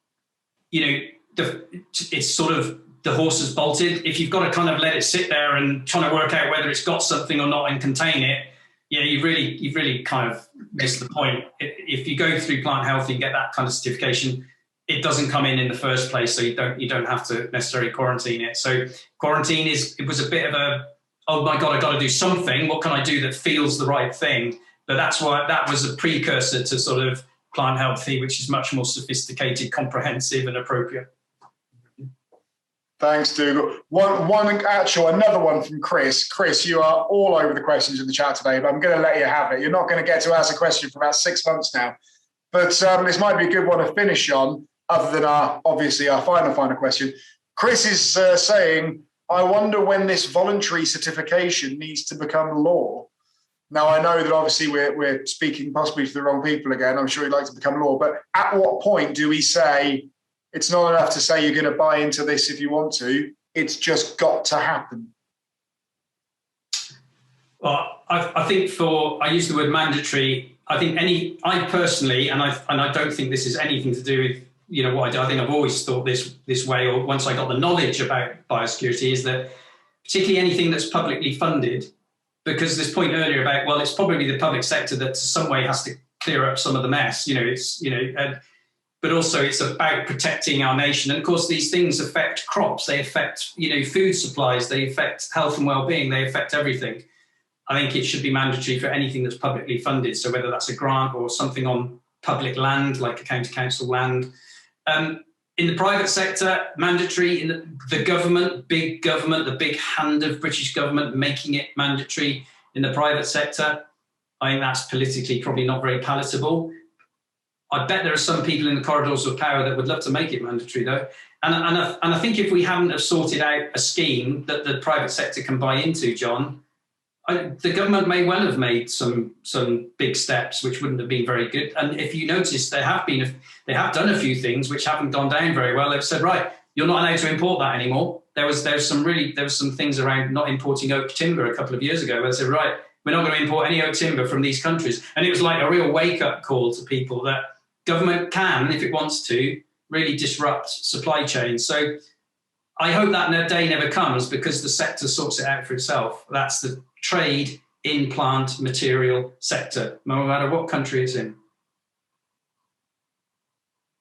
it's sort of the horse has bolted. If you've got to kind of let it sit there and trying to work out whether it's got something or not and contain it, you've really kind of missed the point. If you go through Plant Health and get that kind of certification, it doesn't come in the first place, so you don't have to necessarily quarantine it. So quarantine it was a bit of a, oh my God, I've got to do something. What can I do that feels the right thing? But that's why that was a precursor to sort of Plant Healthy, which is much more sophisticated, comprehensive and appropriate. Thanks, Dougal. Another one from Chris. Chris, you are all over the questions in the chat today, but I'm going to let you have it. You're not going to get to ask a question for about 6 months now. But this might be a good one to finish on, other than our final question. Chris is saying, I wonder when this voluntary certification needs to become law. Now, I know that obviously we're speaking possibly to the wrong people again. I'm sure you'd like to become law, but at what point do we say it's not enough to say you're going to buy into this if you want to, it's just got to happen? Well, I think I use the word mandatory. I think I personally, and I don't think this is anything to do with what I do. I think I've always thought this way, or once I got the knowledge about biosecurity, is that particularly anything that's publicly funded, because this point earlier about, well, it's probably the public sector that some way has to clear up some of the mess, but also it's about protecting our nation. And of course, these things affect crops, they affect, food supplies, they affect health and well-being, they affect everything. I think it should be mandatory for anything that's publicly funded. So whether that's a grant or something on public land, like a county council land. In the private sector, mandatory. In the government, the big hand of British government making it mandatory in the private sector, I think that's politically probably not very palatable. I bet there are some people in the corridors of power that would love to make it mandatory, though. And I think if we hadn't have sorted out a scheme that the private sector can buy into, John, the government may well have made some big steps which wouldn't have been very good. And if you notice, they have done a few things which haven't gone down very well. They've said, right, you're not allowed to import that anymore. There was some things around not importing oak timber a couple of years ago where they said, right, we're not going to import any oak timber from these countries. And it was like a real wake-up call to people that government can, if it wants to, really disrupt supply chains. So I hope that day never comes, because the sector sorts it out for itself. That's the trade in plant material sector, no matter what country it's in.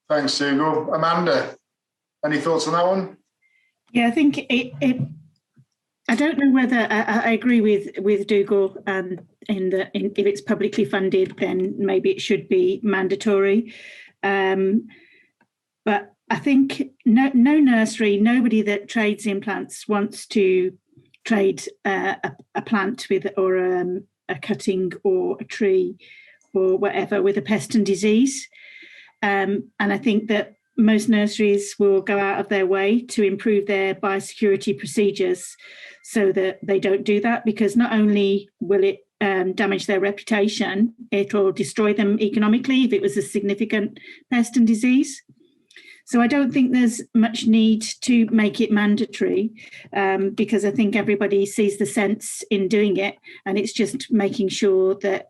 Thanks, Dougal. Amanda, any thoughts on that one? Yeah, I think I don't know whether I agree with Dougal if it's publicly funded, then maybe it should be mandatory. But I think no nursery, nobody that trades in plants wants to trade a plant with or a cutting or a tree or whatever with a pest and disease. And I think that most nurseries will go out of their way to improve their biosecurity procedures so that they don't do that, because not only will it damage their reputation, it will destroy them economically if it was a significant pest and disease. So I don't think there's much need to make it mandatory, because I think everybody sees the sense in doing it, and it's just making sure that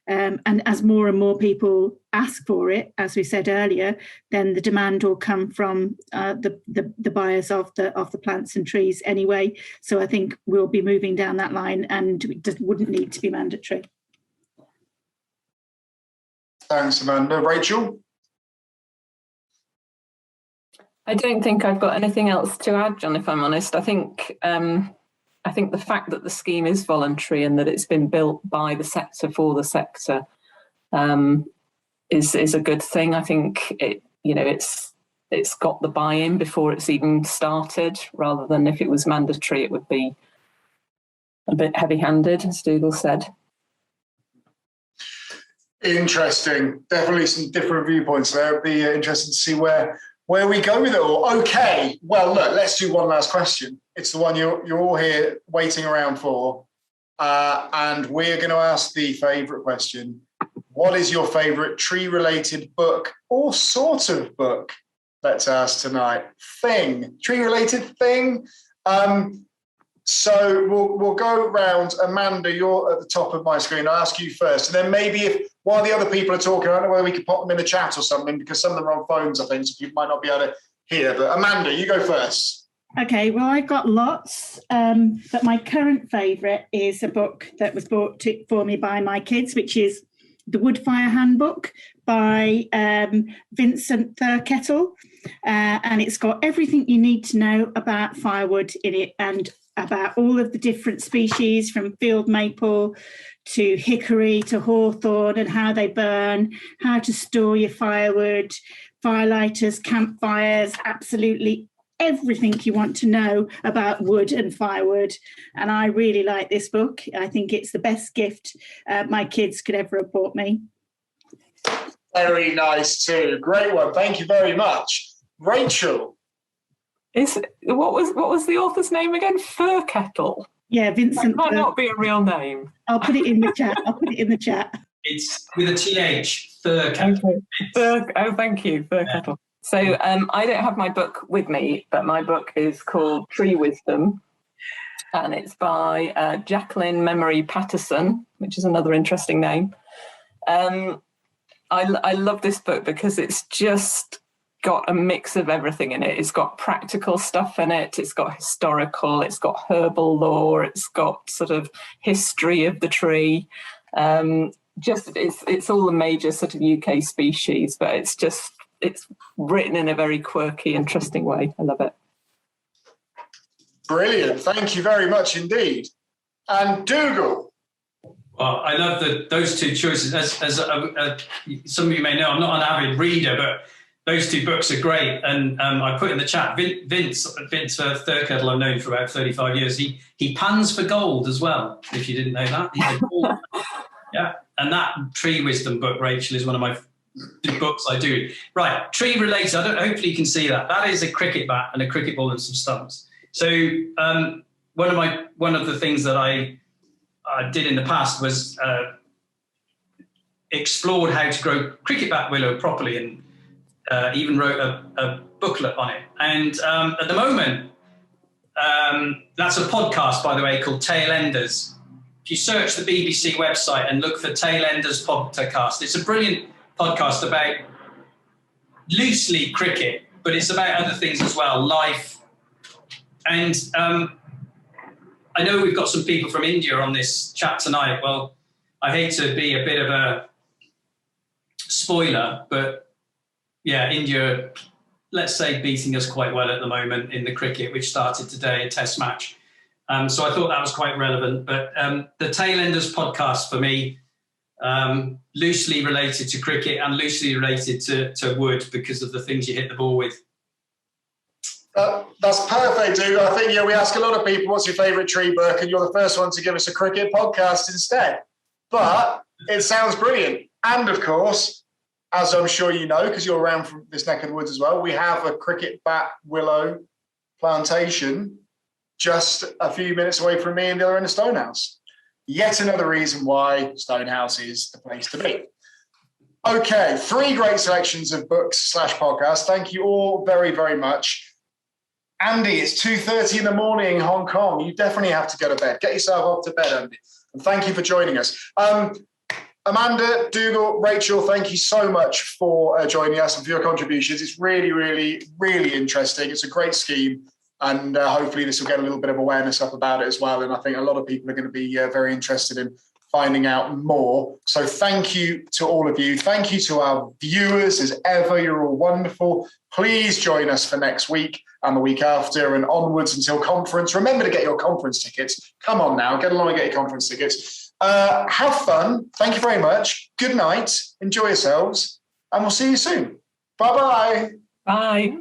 and as more and more people ask for it, as we said earlier, then the demand will come from the buyers of the plants and trees anyway. So I think we'll be moving down that line, and it wouldn't need to be mandatory. Thanks, Amanda. Rachel? I don't think I've got anything else to add, John, if I'm honest. I think the fact that the scheme is voluntary and that it's been built by the sector for the sector is a good thing. I think it's got the buy-in before it's even started, rather than if it was mandatory, it would be a bit heavy-handed, as Dougal said. Interesting. Definitely some different viewpoints there. It'd be interesting to see where we go with it all. Okay. Well, look, let's do one last question. It's the one you're all here waiting around for. And we're going to ask the favourite question. What is your favourite tree-related book or sort of book? Let's ask tonight. Thing. Tree-related thing? So we'll go around. Amanda, you're at the top of my screen. I'll ask you first. And then maybe while the other people are talking, I don't know whether we could pop them in the chat or something, because some of them are on phones, I think, so people might not be able to hear. But Amanda, you go first. Okay, well, I've got lots, but my current favourite is a book that was bought for me by my kids, which is The Woodfire Handbook by Vincent Thurkettle. And it's got everything you need to know about firewood in it, and about all of the different species, from field maple to hickory to hawthorn, and how they burn, how to store your firewood, firelighters, campfires, absolutely everything you want to know about wood and firewood. And I really like this book. I think it's the best gift my kids could ever have bought me. Very nice too. Great one. Thank you very much. Rachel. What was the author's name again? Thurkettle. Yeah, Vincent. That might not be a real name. I'll put it in the chat. It's with a TH. Thurkettle. Okay. Thank you, Thurkettle. Yeah. So I don't have my book with me, but my book is called Tree Wisdom, and it's by Jacqueline Memory Patterson, which is another interesting name. I love this book because it's just got a mix of everything in it. It's got practical stuff in it. It's got historical. It's got herbal lore. It's got sort of history of the tree. It's all the major sort of UK species, but it's written in a very quirky, interesting way. I love it. Brilliant. Thank you very much indeed. And Dougal. Well, I love those two choices. As some of you may know, I'm not an avid reader, but those two books are great. And I put in the chat, Vince Thurkettle, I've known for about 35 years. He pans for gold as well, if you didn't know that. Yeah. And that Tree Wisdom book, Rachel, is one of my books I do. Right, tree related. Hopefully you can see that. That is a cricket bat and a cricket ball and some stumps. So one of the things that I did in the past was explored how to grow cricket bat willow properly, and even wrote a booklet on it. And at the moment, that's a podcast, by the way, called Tail Enders. If you search the BBC website and look for Tail Enders podcast, it's a brilliant podcast about loosely cricket, but it's about other things as well, life. And I know we've got some people from India on this chat tonight. Well, I hate to be a bit of a spoiler, but yeah, India, let's say, beating us quite well at the moment in the cricket, which started today, a test match. So I thought that was quite relevant. But the Tail Enders podcast for me, loosely related to cricket and loosely related to wood because of the things you hit the ball with. That's perfect, dude. I think, we ask a lot of people, what's your favourite tree book? And you're the first one to give us a cricket podcast instead. But it sounds brilliant. And of course, as I'm sure you know, because you're around from this neck of the woods as well, we have a cricket bat willow plantation just a few minutes away from me and the other end of Stonehouse. Yet another reason why Stonehouse is the place to be. Okay, 3 great selections of books / podcasts. Thank you all very, very much. Andy, it's 2:30 in the morning in Hong Kong. You definitely have to go to bed. Get yourself off to bed, Andy. And thank you for joining us. Amanda, Dougal, Rachel, thank you so much for joining us and for your contributions. It's really, really, really interesting. It's a great scheme. And hopefully this will get a little bit of awareness up about it as well. And I think a lot of people are going to be very interested in finding out more. So thank you to all of you. Thank you to our viewers as ever. You're all wonderful. Please join us for next week and the week after and onwards until conference. Remember to get your conference tickets. Come on now, get along and get your conference tickets. Have fun. Thank you very much. Good night. Enjoy yourselves. And we'll see you soon. Bye-bye. Bye.